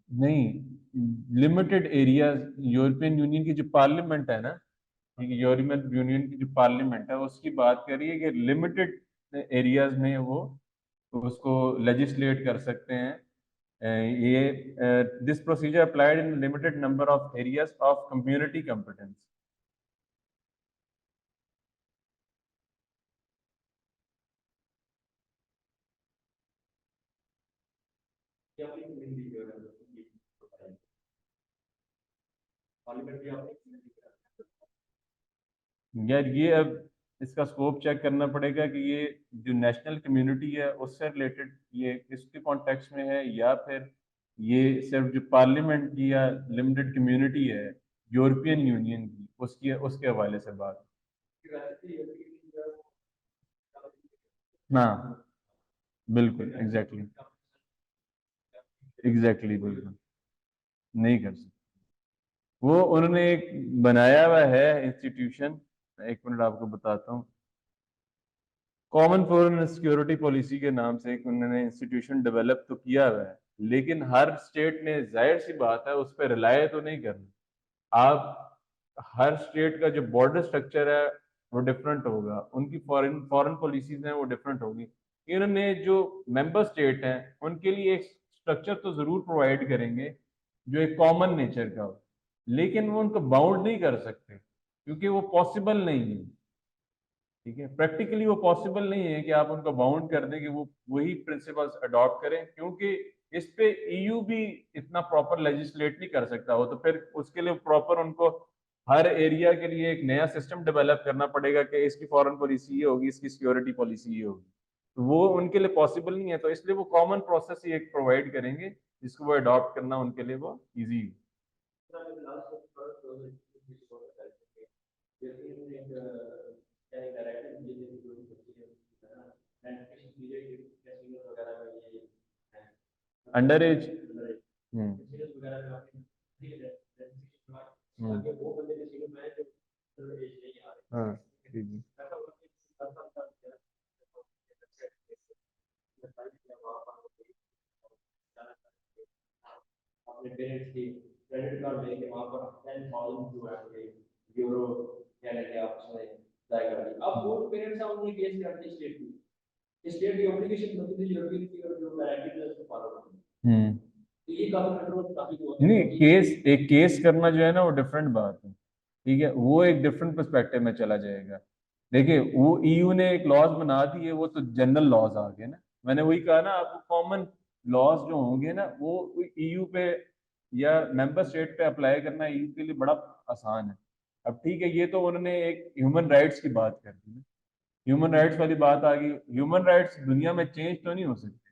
नहीं, लिमिटेड एरियाज, यूरोपियन यूनियन की जो पार्लियामेंट है ना, ठीक है, यूरोपियन यूनियन की जो पार्लियामेंट है उसकी बात करिए कि लिमिटेड एरियाज में वो उसको लेजिस्लेट कर सकते हैं. ये this procedure applied in limited number of areas of community competence. यार ये अब इसका स्कोप चेक करना पड़ेगा कि ये जो नेशनल कम्युनिटी है उससे रिलेटेड ये किसके कॉन्टेक्स्ट में है, या फिर ये सिर्फ जो पार्लियामेंट की या लिमिटेड कम्युनिटी है यूरोपियन यूनियन की, उसकी उसके हवाले से बात. हाँ, बिल्कुल, एग्जैक्टली, एग्जैक्टली, बिल्कुल नहीं कर सकते. वो उन्होंने एक बनाया हुआ है इंस्टीट्यूशन, एक मिनट आपको बताता हूँ. कॉमन फॉरेन सिक्योरिटी पॉलिसी के नाम से एक उन्होंने इंस्टीट्यूशन डेवलप तो किया हुआ है, लेकिन हर स्टेट ने, जाहिर सी बात है, उस पर रिलाय तो नहीं करना. आप हर स्टेट का जो बॉर्डर स्ट्रक्चर है वो डिफरेंट होगा, उनकी फॉरेन फॉरेन पॉलिसीज हैं वो डिफरेंट होगी. इन्होंने जो मेंबर स्टेट हैं उनके लिए एक स्ट्रक्चर तो जरूर प्रोवाइड करेंगे जो एक कॉमन नेचर का हो, लेकिन वो उनको बाउंड नहीं कर सकते क्योंकि वो पॉसिबल नहीं है. ठीक है, प्रैक्टिकली वो पॉसिबल नहीं है कि आप उनको बाउंड कर दें कि वो वही प्रिंसिपल्स अडॉप्ट करें, क्योंकि इस पे EU भी इतना प्रॉपर लेजिस्लेट नहीं कर सकता हो. तो फिर उसके लिए प्रॉपर उनको हर एरिया के लिए एक नया सिस्टम डेवलप करना पड़ेगा कि इसकी फॉरेन पॉलिसी ये होगी, इसकी सिक्योरिटी पॉलिसी ये होगी. तो वो उनके लिए पॉसिबल नहीं है, तो इसलिए वो कॉमन प्रोसेस ही एक प्रोवाइड करेंगे जिसको वो अडॉप्ट करना उनके लिए वो ईजी. Under as. हाँ, ठीक है. अपने पेरेंट्स की क्रेडिट कार्ड लेके वहां पर 10,000 यूरो क्या लेके आप उसमें अप्लाई कर दिए. अब वो पेरेंट्स हैं उन्होंने केस कर दिया स्टेट की, स्टेट की ऑब्लिगेशन बनती थी यूरोपियन की और जो डायरेक्टिव है उसको फॉलो करना. तो ये काफी कंट्रोल काफी हुआ. नहीं, केस, एक केस करना जो है ना वो डिफरेंट बात है. ठीक है, वो एक डिफरेंट पर्सपेक्टिव में चला जाएगा. देखिए, वो EU ने एक लॉज बना दिए, वो तो जनरल लॉज आ गए ना. मैंने वही कहा ना आपको, कॉमन लॉज जो होंगे ना वो EU पे या मेंबर स्टेट पे अप्लाई करना EU के लिए बड़ा आसान है. अब ठीक है, ये तो उन्होंने एक ह्यूमन राइट्स की बात कर दी ना, ह्यूमन राइट्स वाली बात आ गई. ह्यूमन राइट्स दुनिया में चेंज तो नहीं हो सकते,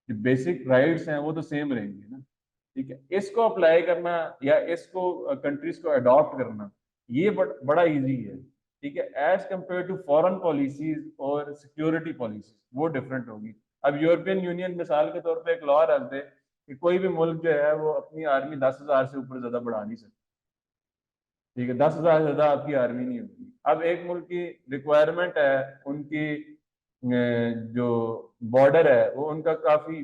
जो बेसिक राइट्स हैं वो तो सेम रहेंगे ना. ठीक है, इसको अप्लाई करना या इसको कंट्रीज को अडॉप्ट करना ये बड़ा इजी है. ठीक है, as compare to foreign policies और सिक्योरिटी पॉलिसीज, वो डिफरेंट होगी। अब यूरोपियन यूनियन मिसाल के तौर पे एक लॉ रख दे कि कोई भी मुल्क जो है वो अपनी आर्मी 10,000 से ऊपर ज्यादा बढ़ा नहीं सकता, ठीक है, 10,000 से ज्यादा आपकी आर्मी नहीं होगी। अब एक मुल्क की रिक्वायरमेंट है, उनकी जो बॉर्डर है वो उनका काफी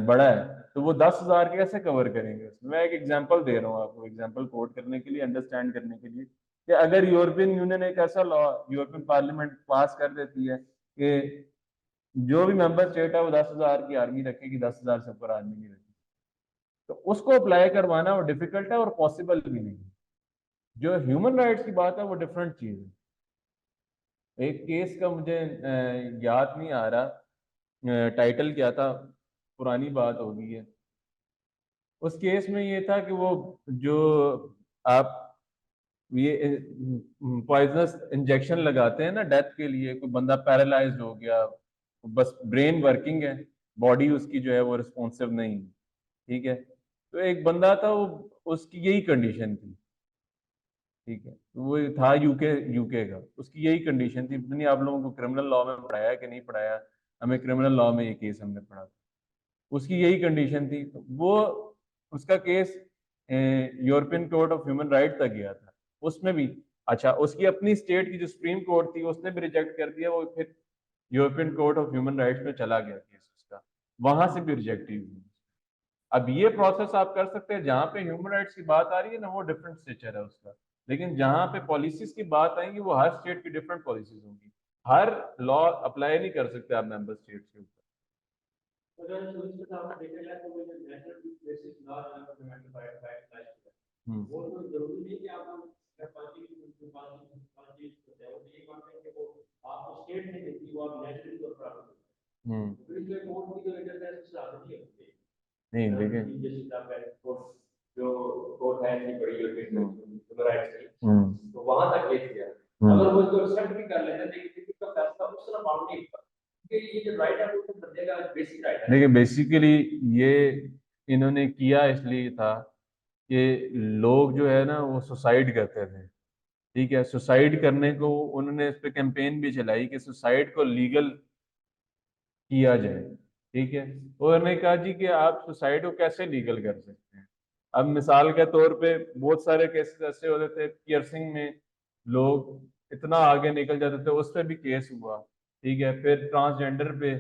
बड़ा है, तो वो 10,000 कैसे कवर करेंगे? मैं एक एग्जांपल दे रहा हूँ आपको, एग्जांपल कोट करने के लिए, अंडरस्टैंड करने के लिए, कि अगर यूरोपियन यूनियन एक ऐसा लॉ यूरोपियन पार्लियामेंट पास कर देती है कि जो भी मेंबर स्टेट है वो 10,000 की आर्मी रखेगी, 10,000 से ऊपर आर्मी नहीं रखेगी, तो उसको अप्लाई करवाना वो डिफिकल्ट है और पॉसिबल भी नहीं है। जो ह्यूमन राइट्स की बात है वो डिफरेंट चीज है। एक केस का मुझे याद नहीं आ रहा, टाइटल क्या था, पुरानी बात हो गई है। उस केस में ये था कि वो जो आप ये पॉइजनस इंजेक्शन लगाते हैं ना डेथ के लिए, कोई बंदा पैरालाइज्ड हो गया, बस ब्रेन वर्किंग है, बॉडी उसकी जो है वो रिस्पॉन्सिव नहीं है, ठीक है, तो एक बंदा था वो, उसकी यही कंडीशन थी, ठीक है, वो था यूके यूके का, उसकी यही कंडीशन थी। नहीं, आप लोगों को क्रिमिनल लॉ में पढ़ाया कि नहीं पढ़ाया, हमें क्रिमिनल लॉ में ये केस हमने पढ़ा, उसकी यही कंडीशन थी, तो वो उसका case European court of human right तक गया था, उसमें भी अच्छा उसकी अपनी स्टेट की जो सुप्रीम कोर्ट थी उसने भी रिजेक्ट कर दिया, वो फिर European court of human rights में चला गया केस उसका, वहां से भी रिजेक्ट हुई। अब ये प्रोसेस आप कर सकते हैं, जहां पे ह्यूमन राइट्स की बात आ रही है ना वो डिफरेंट स्टेचर है उसका, लेकिन जहां पे पॉलिसीज की बात आएगी वो हर स्टेट की डिफरेंट पॉलिसीज होंगी, हर लॉ अप्लाई नहीं कर सकते आप मेंबर स्टेट के ऊपर। अगर शुरू से आपने देखा जाए तो वो जो national basic law implement by वो तो जरूरी नहीं कि आप पार्टी पार्टी होते हैं, वो ये मानते हैं कि वो आप स्टेट ने देती वो आप नेशनल तौर पर आप फिर इसलिए कोर्ट की जो लेटर है उससे आगे नहीं होती नहीं देखिए, जैसे आप कोर्ट जो कोर्ट है इतनी बड़ी ह्यूमन राइट्स की, तो वहां तक केस गया, अगर वो इसको एक्सेप्ट भी कर लेते हैं लेकिन इसका फैसला उस तरह मालूम नहीं होता, क्योंकि ये जो राइट है वो तो बंदे का बेसिक राइट है। देखिए बेसिकली ये इन्होंने किया इसलिए था कि लोग जो है ना वो सुसाइड करते थे, ठीक है, सुसाइड करने को उन्होंने इस पे कैंपेन भी चलाई कि सुसाइड को लीगल किया जाए, ठीक है, और उन्होंने कहा जी कि आप सुसाइड को कैसे लीगल कर सकते हैं। अब मिसाल के तौर पे बहुत सारे केसेस ऐसे होते थे, पियर्सिंग में लोग इतना आगे निकल जाते थे, उस पर भी केस हुआ, ठीक है, फिर ट्रांसजेंडर पे,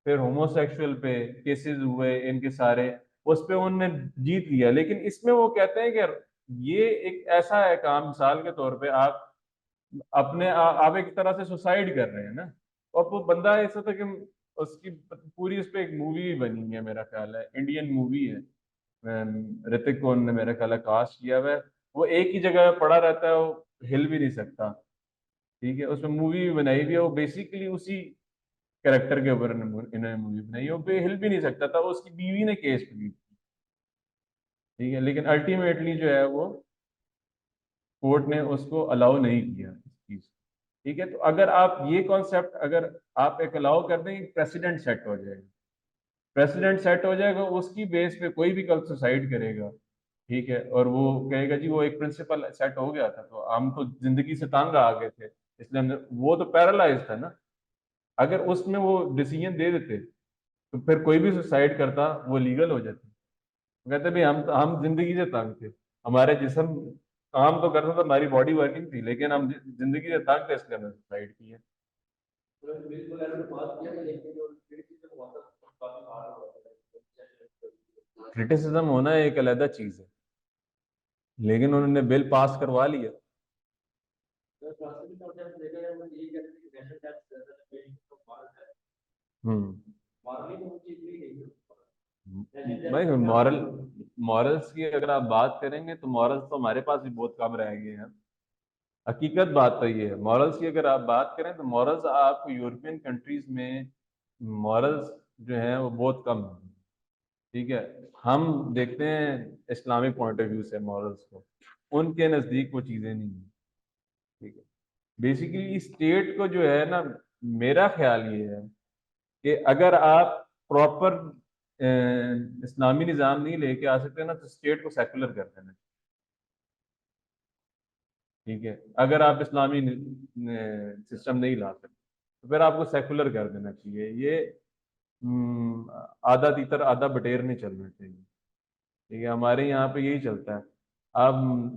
फिर होमोसेक्सुअल पे केसेस हुए इनके सारे, उस पे उन्होंने जीत लिया। लेकिन इसमें वो कहते हैं कि ये एक ऐसा है काम, मिसाल के तौर पे आप आप एक तरह से सुसाइड कर रहे हैं ना, और वो बंदा ऐसा था कि उसकी पूरी उस पे एक मूवी भी बनी है, मेरा ख्याल है इंडियन मूवी है, ऋतिक को ने मेरा ख्याल है कास्ट किया हुआ है, वो एक ही जगह पड़ा रहता है, वो हिल भी नहीं सकता, ठीक है, उसमें मूवी भी बनाई हुई है, वो बेसिकली उसी कैरेक्टर के ऊपर इन्होंने मूवी बनाई है, वो पे हिल भी नहीं सकता था, उसकी बीवी ने केस की, ठीक है, लेकिन अल्टीमेटली जो है वो कोर्ट ने उसको अलाउ नहीं किया इस चीज, ठीक है, तो अगर आप ये कॉन्सेप्ट अगर आप एक अलाउ कर दें, प्रेसिडेंट सेट हो जाएगा, प्रेसिडेंट सेट हो जाएगा, उसकी बेस पे कोई भी कल सुसाइड करेगा, ठीक है, और वो कहेगा जी वो एक प्रिंसिपल सेट हो गया था, तो हम तो जिंदगी से तंग आ गए थे इसलिए वो तो पैरालाइज था ना, अगर उसमें वो डिसीजन दे देते तो फिर कोई भी सुसाइड करता वो लीगल हो जाती। कहते भाई हम जिंदगी से तंग थे, हमारे जिस्म काम तो करता था, हमारी बॉडी वर्किंग थी, लेकिन हम जिंदगी से तंग थे इसलिए हमने सुसाइड किया। बिल्कुल ऐसे बात किया था, लेकिन जो क्रिटिसिज्म हुआ था काफी हार्ड हुआ था। क्रिटिसिज्म होना एक अलग चीज है, लेकिन उन्होंने बिल पास करवा लिया। तो राष्ट्रपति का जब देखा जाए वो ये कहते हैं कि नेशनल टैक्स ज्यादा पेइंग तो मार्क है, हम्म मारने को वो चीज नहीं है। भाई मॉरल मॉरल्स की अगर आप बात करेंगे तो मॉरल्स तो हमारे पास भी बहुत कम रह गए हैं, हकीकत बात तो ये है। मॉरल्स की अगर आप बात करें तो मॉरल्स आपको यूरोपियन कंट्रीज में मॉरल्स जो हैं वो बहुत कम है, ठीक है, हम देखते हैं इस्लामिक पॉइंट ऑफ व्यू से मॉरल्स को, उनके नज़दीक वो चीज़ें नहीं है, ठीक है, बेसिकली स्टेट को जो है ना, मेरा ख्याल ये है कि अगर आप प्रॉपर इस्लामी निज़ाम नहीं लेके आ सकते ना तो स्टेट को सेकुलर कर देना, ठीक है, अगर आप इस्लामी सिस्टम नहीं ला सकते तो फिर आपको सेकुलर कर देना चाहिए। ये आधा तीतर आधा बटेर नहीं चलना चाहिए। ठीक है, हमारे यहाँ पे यही चलता है। आप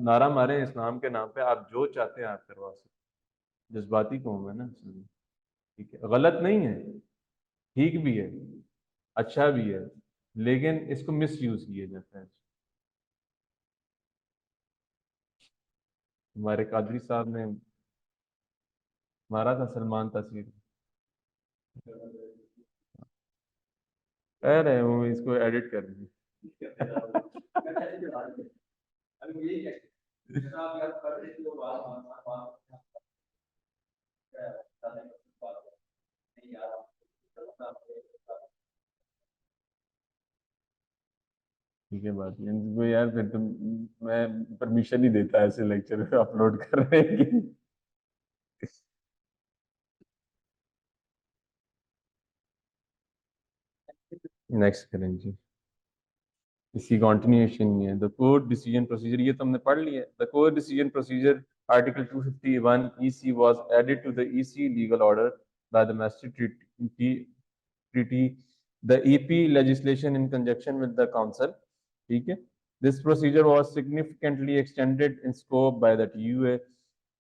नारा मारे इस्लाम के नाम पे, आप जो चाहते हैं आप करवा सकते। जज्बाती कौम है ना इसलिए। ठीक है, गलत नहीं है, ठीक भी है, अच्छा भी है, लेकिन इसको मिस यूज किया जाता है। हमारे कादरी साहब ने मारा था सलमान तस्वीर, कह रहे हूँ इसको एडिट कर दीजिए। अभी यही है जैसा आप याद कर रहे थे वो बात नहीं यार ठीक है, बात नहीं इनको यार, फिर तुम, मैं परमिशन नहीं देता ऐसे लेक्चर अपलोड कर रहे हैं कि नेक्स्ट करें जी। इसी कंटिन्यूएशन में है द कोर्ट डिसीजन प्रोसीजर, ये तो हमने पढ़ लिया। The court decision procedure article 251 EC was added to the EC legal order by the Maastricht treaty, the EP legislation in conjunction with the council। ठीक है, this procedure was significantly extended in scope by the TUA।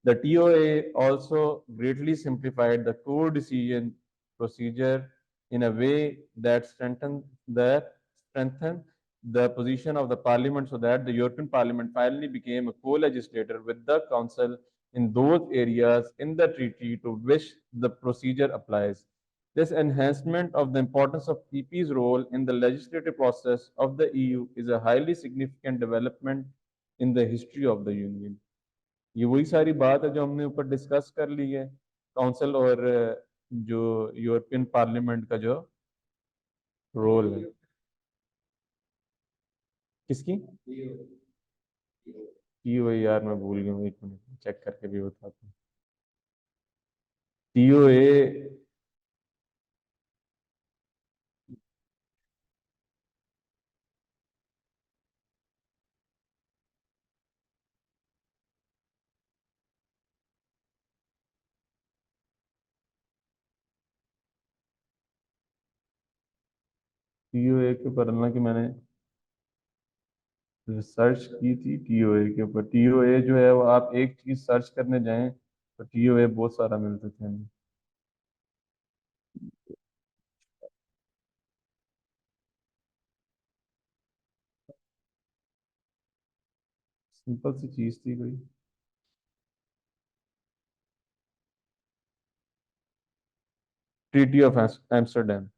The TOA also greatly simplified the core decision procedure in a way that strengthened the position of the parliament, so that the European Parliament finally became a co-legislator with the council in those areas in the treaty to which the procedure applies। This enhancement of the importance of EP's role in the legislative process of the EU is a highly significant development in the history of the Union। ये वही सारी बात है जो हमने ऊपर discuss कर ली है, काउंसिल और जो यूरोपियन पार्लियामेंट का जो रोल है। किसकी? टीओए, यार मैं भूल गया हूँ, एक मिनट चेक करके भी बताता हूँ। टीओए टीओए के ऊपर ना कि मैंने रिसर्च की थी टीओए के ऊपर। टीओए जो है वो आप एक चीज सर्च करने जाएं तो टीओए बहुत सारा मिलते थे हमें। सिंपल सी चीज थी कोई। Treaty of Amsterdam.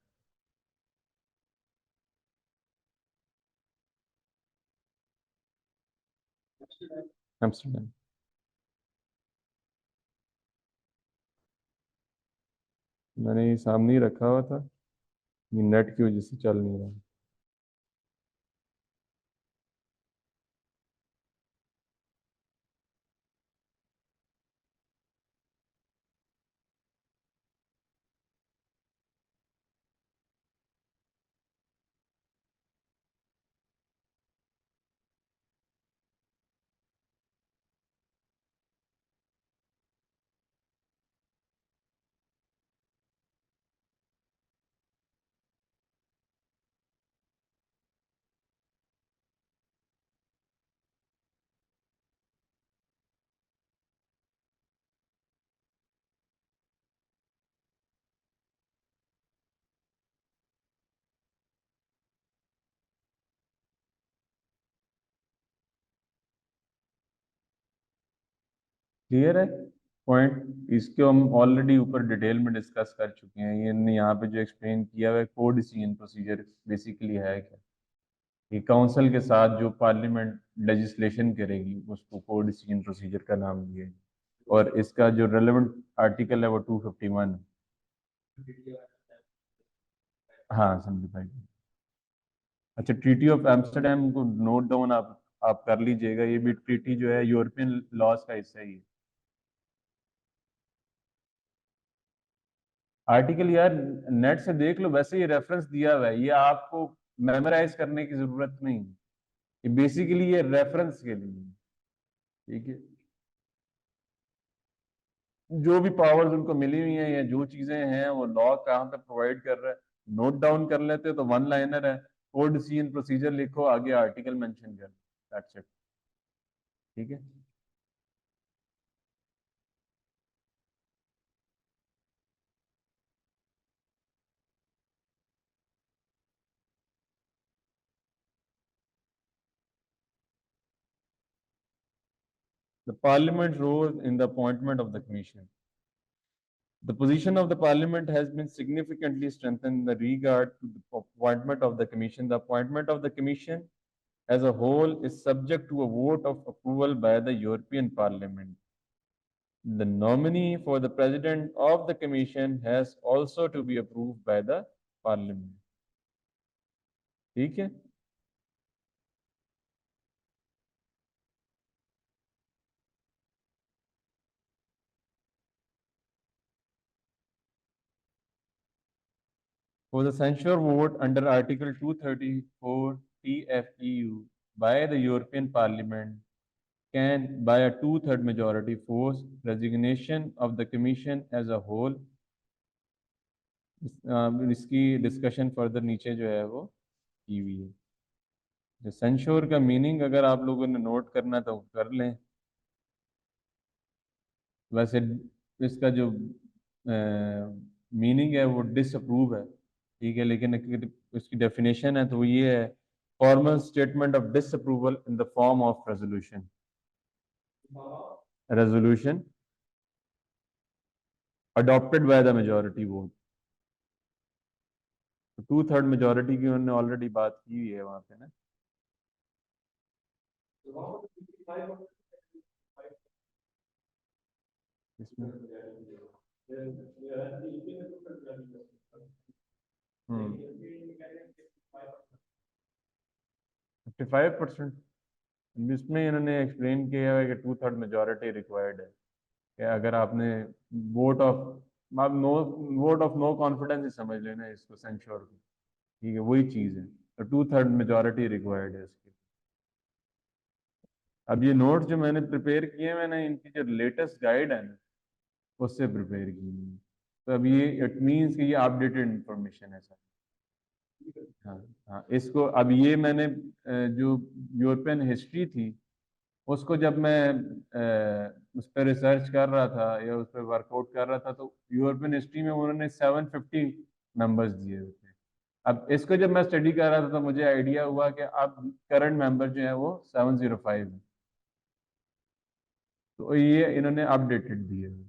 एम्स्टरडेम मैंने ये सामने ही रखा हुआ था, ये नेट की वजह से चल नहीं रहा। क्लियर है पॉइंट? इसको हम ऑलरेडी ऊपर डिटेल में डिस्कस कर चुके हैं। ये यहाँ पे जो एक्सप्लेन किया हुआ है को डिसीजन प्रोसीजर बेसिकली है क्या, कि काउंसिल के साथ जो पार्लियामेंट लेजिस्लेशन करेगी उसको को डिसीजन प्रोसीजर का नाम दिया है। और इसका जो रेलेवेंट आर्टिकल है वो 251 है। हाँ, सिंप्लीफाइड। अच्छा, ट्रीटी ऑफ एम्स्टरडेम को नोट डाउन आप कर लीजिएगा। ये भी ट्रीटी जो है यूरोपियन लॉज का हिस्सा ही है। आर्टिकल यार नेट से देख लो, वैसे ही रेफरेंस दिया हुआ है, ये आपको मेमोराइज करने की जरूरत नहीं है। ये बेसिकली ये रेफरेंस के लिए है। ठीक है, जो भी पावर्स उनको मिली हुई हैं या जो चीजें हैं वो लॉ कहाँ पे प्रोवाइड कर रहा है, नोट डाउन कर लेते तो वन लाइनर है, कोड डिसीजन प्रोसीजर लिखो, आगे आर्टिकल मेंशन कर, दैट्स इट। ठीक है। The parliament role in the appointment of the commission. The position of the parliament has been significantly strengthened in regard to the appointment of the commission. The appointment of the commission as a whole is subject to a vote of approval by the European Parliament. The nominee for the president of the commission has also to be approved by the parliament. ठीक है। For the censure vote under Article 234 TFEU by the European Parliament can, by a two-third majority, force resignation of the Commission as a whole. इसकी discussion further नीचे जो है वो की हुई है। सेंश्योर का मीनिंग अगर आप लोगों ने नोट करना तो कर लें। वैसे इसका जो मीनिंग है वो डिसअप्रूव है, ठीक है, लेकिन उसकी डेफिनेशन है तो वो ये है, formal statement of disapproval in the form of resolution. Resolution adopted by the majority vote. Two third majority की उन्होंने ऑलरेडी बात की हुई है वहां पे ना। इसमें 55%। इसमें इन्होंने एक्सप्लेन किया है कि टू थर्ड मेजोरिटी रिक्वायर्ड है, कि अगर आपने वोट ऑफ आप no vote of no confidence ही समझ लेना इसको, सेंश्योर को, ठीक है, वही चीज़ है, तो टू थर्ड मेजोरिटी रिक्वायर्ड है इसकी। अब ये नोट जो मैंने प्रिपेयर किए, मैंने इनकी जो लेटेस्ट गाइड है ना उससे प्रिपेयर की है। तो अब ये इट मीन्स कि ये अपडेटेड इंफॉर्मेशन है सर। हाँ हाँ, इसको अब ये मैंने जो यूरोपियन हिस्ट्री थी उसको जब मैं उस पर रिसर्च कर रहा था या उस पर वर्कआउट कर रहा था तो यूरोपियन हिस्ट्री में उन्होंने 750 मेंबर्स दिए हुए थे। अब इसको जब मैं स्टडी कर रहा था तो मुझे आइडिया हुआ कि अब करंट मेंबर जो है वो 705 है, तो ये इन्होंने अपडेटेड दिए हुए।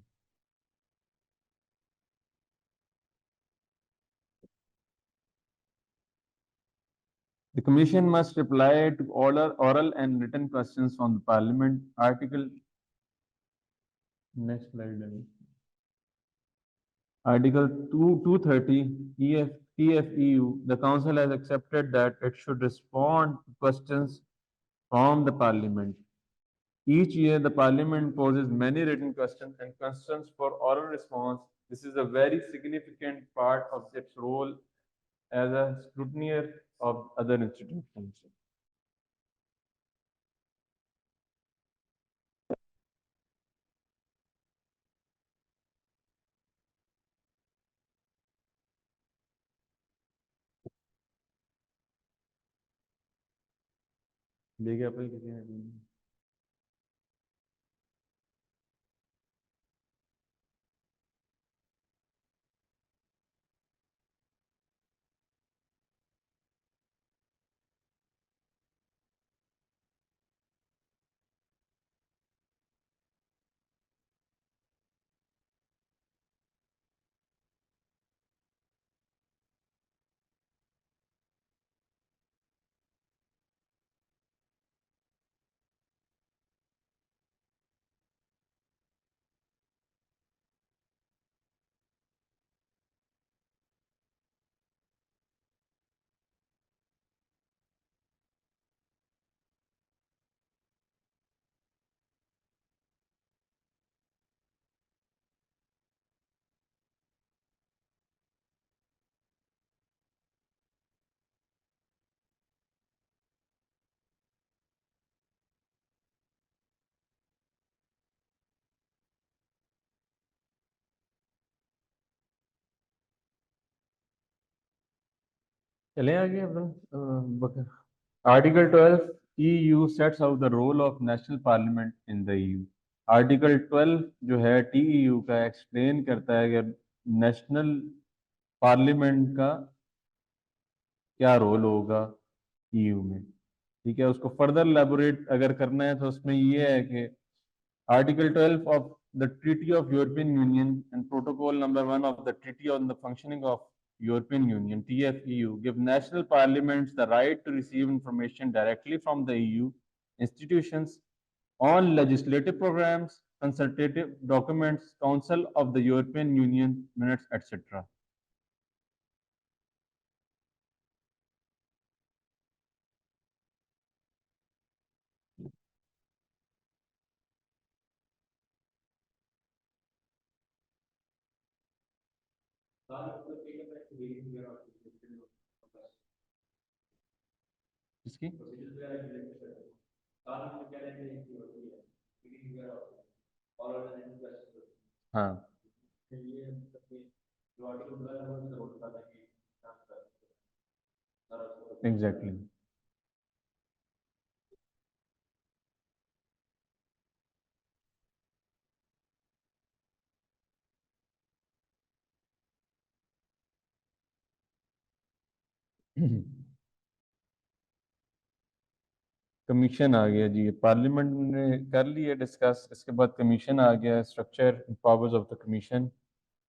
The Commission must reply to oral and written questions from the Parliament. Article next slide. Article 230 TFEU. The Council has accepted that it should respond to questions from the Parliament. Each year, the Parliament poses many written questions and questions for oral response. This is a very significant part of its role as a scrutineer of other institutions. ले गया अपने किसी ने? चले आगे अब article 12 EU sets out the role of national parliament in the EU। Article 12 जो है TEU का एक्सप्लेन करता है कि नेशनल पार्लियामेंट का क्या रोल होगा EU में। ठीक है, उसको फर्दर एलेबोरेट अगर करना है तो उसमें ये है कि Article 12 of the Treaty of European Union and Protocol number 1 of the Treaty on the Functioning of European Union (TFEU) give national parliaments the right to receive information directly from the EU institutions on legislative programs, consultative documents, Council of the European Union minutes, etc. इसकी हाँ exactly commission आ गया जी, parliament ने कर लिया discuss, इसके बाद commission आ गया, structure powers of the commission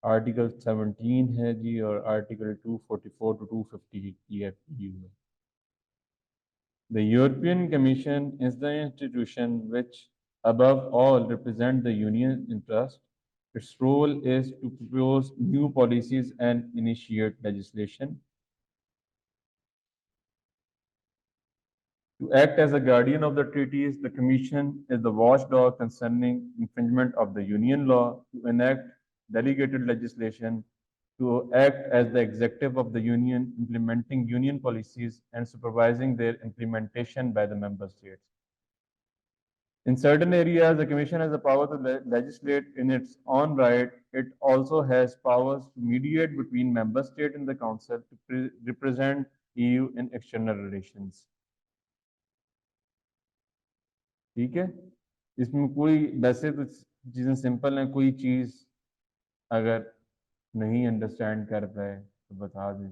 article 17 है जी और आर्टिकल 244 to 250 TFEU है। The European Commission is the institution which above all represent the union interest. Its role is to propose new policies and initiate legislation. To act as a guardian of the treaties, the Commission is the watchdog concerning infringement of the Union law, to enact delegated legislation, to act as the executive of the Union, implementing Union policies and supervising their implementation by the member states. In certain areas, the Commission has the power to legislate in its own right. It also has powers to mediate between member states in the Council, to represent EU in external relations. ठीक है, इसमें कोई वैसे तो चीज़ें simple हैं, कोई चीज़ अगर नहीं अंडरस्टैंड कर पाए तो बता दें।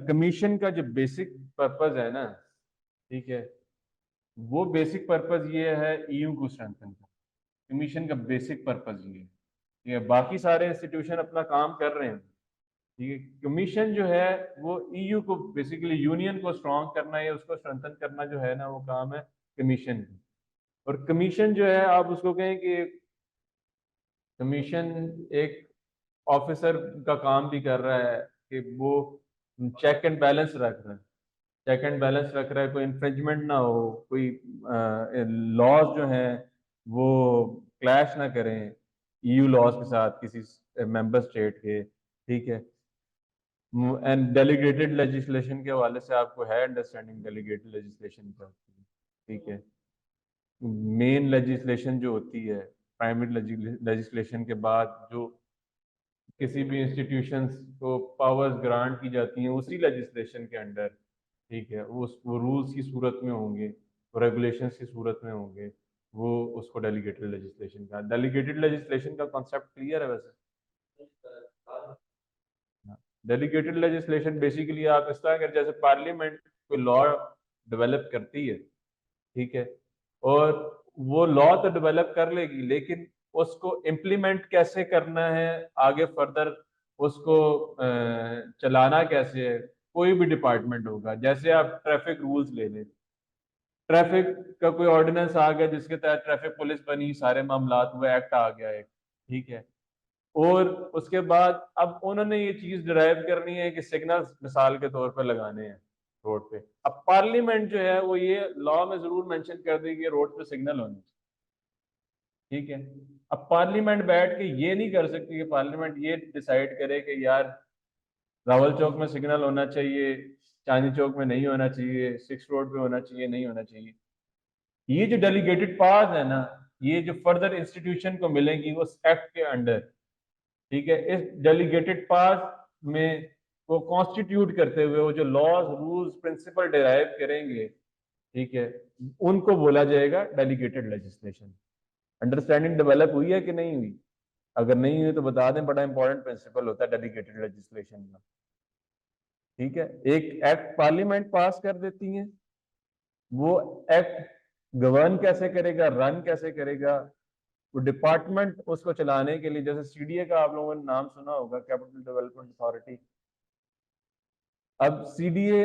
कमीशन का जो बेसिक पर्पस है ना, ठीक है, वो बेसिक पर्पस ये है EU को स्ट्रेंथन का। कमीशन का बेसिक पर्पस ये है, बाकी सारे इंस्टीट्यूशन अपना काम कर रहे हैं, ठीक है। कमीशन जो है वो EU को बेसिकली यूनियन को स्ट्रॉन्ग करना या उसको स्ट्रेंथन करना जो है ना, वो काम है कमीशन की। और कमीशन जो है आप उसको कहें कि कमीशन एक ऑफिसर का काम भी कर रहा है कि वो चेक एंड बैलेंस रख रहा है, चेक एंड बैलेंस रख रहा है, कोई इन्फ्रिंजमेंट ना हो, कोई लॉज जो हैं वो क्लैश ना करें EU लॉज के साथ किसी मेंबर स्टेट के, ठीक है। एंड डेलीगेटेड लेजिस्लेशन के हवाले से आपको है अंडरस्टैंडिंग डेलीगेटेड लेजिस्लेशन का, ठीक है। मेन लेजिस्लेशन जो होती है प्राइमरी लेजिस्लेशन के बाद जो किसी भी इंस्टीट्यूशंस को पावर्स ग्रांट की जाती हैं उसी लेजिस्लेशन के अंडर, ठीक है, वो रूल्स की सूरत में होंगे, वो रेगुलेशंस की सूरत में होंगे, वो उसको डेलीगेटेड लेजिस्लेशन का, डेलीगेटेड लेजिस्लेशन का कॉन्सेप्ट क्लियर है वैसे। डेलीगेटेड लेजिस्लेशन बेसिकली आप इस तरह कर, जैसे पार्लियामेंट कोई लॉ डेवलप करती है, ठीक है, और वो लॉ तो डेवलप कर लेगी लेकिन उसको इम्प्लीमेंट कैसे करना है, आगे फर्दर उसको चलाना कैसे है, कोई भी डिपार्टमेंट होगा। जैसे आप ट्रैफिक रूल्स ले लें, ट्रैफिक का कोई ऑर्डिनेंस आ गया जिसके तहत ट्रैफिक पुलिस बनी, सारे मामलात, वो एक्ट आ गया एक, ठीक है, और उसके बाद अब उन्होंने ये चीज डिराइव करनी है कि सिग्नल्स मिसाल के तौर पर लगाने हैं रोड पे। अब पार्लियामेंट जो है वो ये लॉ में जरूर मेंशन कर देगी रोड पे सिग्नल होने, ठीक है। अब पार्लियामेंट बैठ के ये नहीं कर सकती कि पार्लियामेंट ये डिसाइड करे कि यार रावल चौक में सिग्नल होना चाहिए, चांदनी चौक में नहीं होना चाहिए, 6 रोड पे होना चाहिए, नहीं होना चाहिए। ये जो डेलीगेटेड पावर्स है ना, ये जो फर्दर इंस्टीट्यूशन को मिलेंगी वो एक्ट के अंडर, ठीक है। इस डेलीगेटेड पावर में वो कॉन्स्टिट्यूट करते हुए वो जो लॉज रूल्स प्रिंसिपल डिराइव करेंगे, ठीक है, उनको बोला जाएगा डेलीगेटेड लेजिस्लेशन। अंडरस्टैंडिंग डेवलप हुई है कि नहीं हुई? अगर नहीं हुई तो बता दें, बड़ा इंपॉर्टेंट प्रिंसिपल होता है डेलीगेटेड लेजिस्लेशन का, ठीक है। एक एक्ट पार्लियामेंट पास कर देती है, वो एक्ट गवर्न कैसे करेगा, रन कैसे करेगा, वो डिपार्टमेंट उसको चलाने के लिए, जैसे सीडीए का आप लोगों ने नाम सुना होगा, कैपिटल डेवलपमेंट अथॉरिटी। अब सीडीए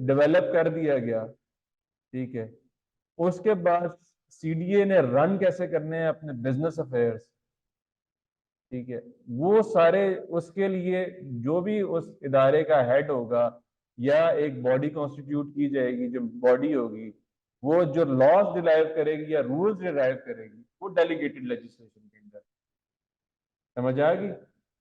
डेवलप कर दिया गया, ठीक है, उसके बाद सीडीए ने रन कैसे करने हैं अपने बिजनेस अफेयर्स, ठीक है, वो सारे उसके लिए जो भी उस इदारे का हेड होगा या एक बॉडी कॉन्स्टिट्यूट की जाएगी, जो बॉडी होगी वो जो लॉज डिराइव करेगी या रूल्स डिराइव करेगी, वो डेलीगेटेड लेजिस्लेशन के अंदर। समझ आ गई?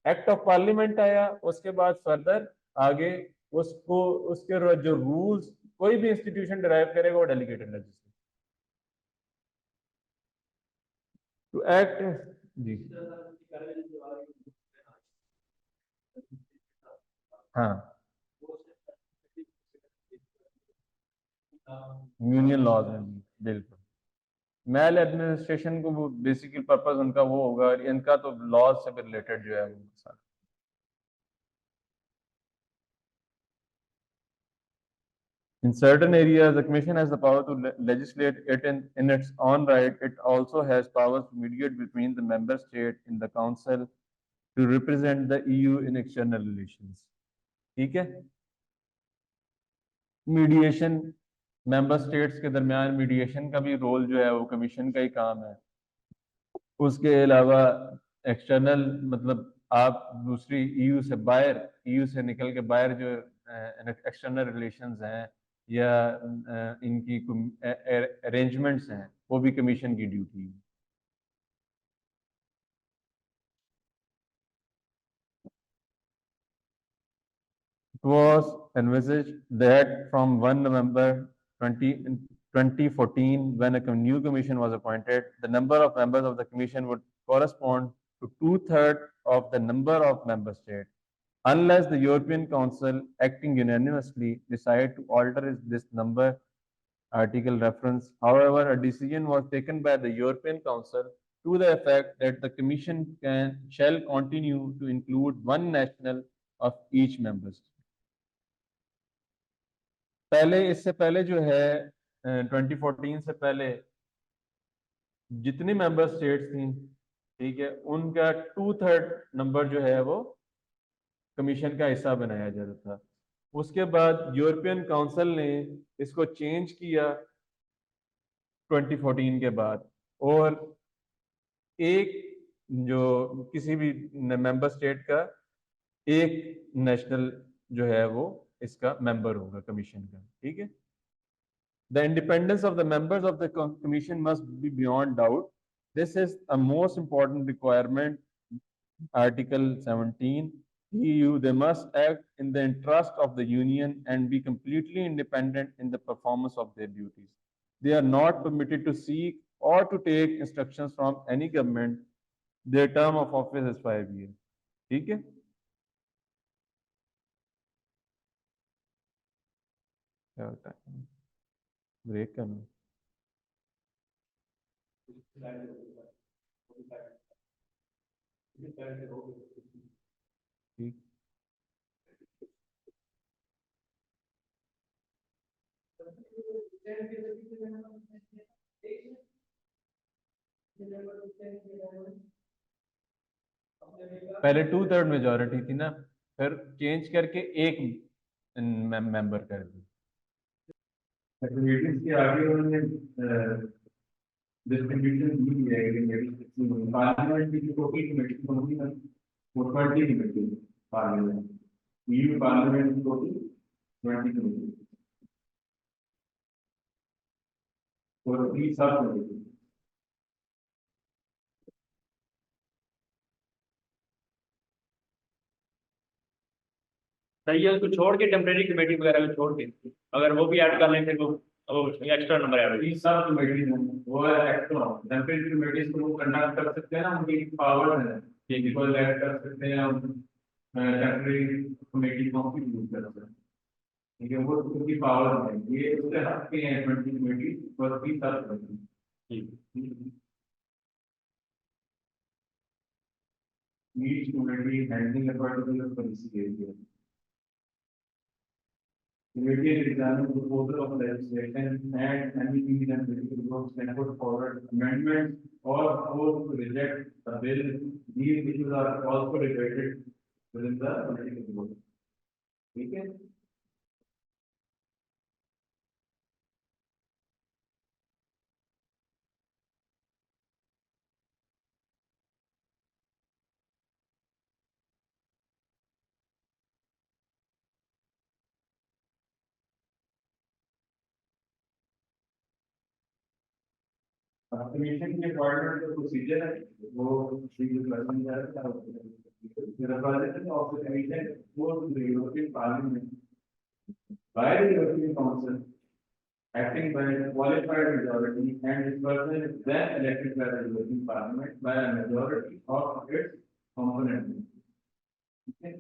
एक्ट ऑफ पार्लियामेंट आया, उसके बाद फर्दर आगे उसको उसके जो रूल्स कोई भी इंस्टीट्यूशन डिराइव करेगा वो डेलीगेटेड लेजिस्लेशन टू एक्ट। जी हाँ, यूनियन लॉज में भी बिल्कुल। मेल एडमिनिस्ट्रेशन को वो बेसिकली पर्पस उनका वो होगा, इनका तो लॉज से रिलेटेड जो है वो सारा। In certain areas, the Commission has the power to legislate it in its own right. It also has powers to mediate between the member state in the Council to represent the EU in external relations. ठीक है? Mediation, member states के दरमियान mediation का भी role जो है वो commission का ही काम है। उसके अलावा एक्सटर्नल मतलब आप दूसरी ईयू से बाहर, ईयू से निकल के बाहर जो एक्सटर्नल रिलेशंस हैं या इनकी अरेंजमेंट्स हैं, वो भी कमीशन की ड्यूटी है। It was envisaged that from 1 November 2014, when a new commission was appointed, the number of members of the commission would correspond to 2/3 of the number of member states, unless the European Council, acting unanimously, decide to alter this number. Article reference. However, a decision was taken by the European Council to the effect that the Commission shall continue to include one national of each member state. पहले, इससे पहले जो है 2014 से पहले जितनी member states थी, ठीक है, उनका 2/3 नंबर जो है वो कमीशन का हिस्सा बनाया जाता था। उसके बाद यूरोपियन काउंसिल ने इसको चेंज किया 2014 के बाद, और एक जो किसी भी मेंबर स्टेट का एक नेशनल जो है वो इसका मेंबर होगा कमीशन का, ठीक है। The independence of the members of the commission must be beyond doubt. This is a most important requirement. Article 17. EU, they must act in the interest of the union and be completely independent in the performance of their duties. They are not permitted to seek or to take instructions from any government. Their term of office is 5 years. ठीक है? क्या होता है? Break करना। ठीक। पहले 2/3 majority थी ना, फिर चेंज करके एक मेंबर कर दी। के आगे उन्होंने डिस्ट्रीब्यूशन दी है कि पार्लियामेंट की टोटल कमेटी होगी ना, वो 20 कमेटी पार्लियामेंट, ईयू पार्लियामेंट की टोटल 20 कमेटी और 3 सब कमेटी। सही है, उसको छोड़ के टेम्परेरी कमेटी वगैरह को छोड़ के अगर वो भी ऐड कर लें फिर वो अब एक्स्ट्रा नंबर ऐड ये सब कमेटीज हैं वो एक्स्ट्रा टेम्परेरी कमेटीज को कंडक्ट कर सकते हैं ना, उनकी पावर है कि कोई इलेक्ट कर सकते हैं, टेम्परेरी कमेटी को भी यूज कर सकते हैं, ठीक है, वो उनकी पावर है, ये उससे हट के हैं 20 कमेटी बस 20 साल ठीक each committee handling a particular policy area. Committee is examining the proposal of legislation and any and political groups can put forward amendments or vote to reject the bill. These issues are also debated within the political group. ठीक है? Commission के appointment का procedure है वो श्री प्रधान जी का representative of the commission goes to the European Parliament by the European Council acting by a qualified majority and this person is then elected by the European Parliament by a majority of its components. Okay.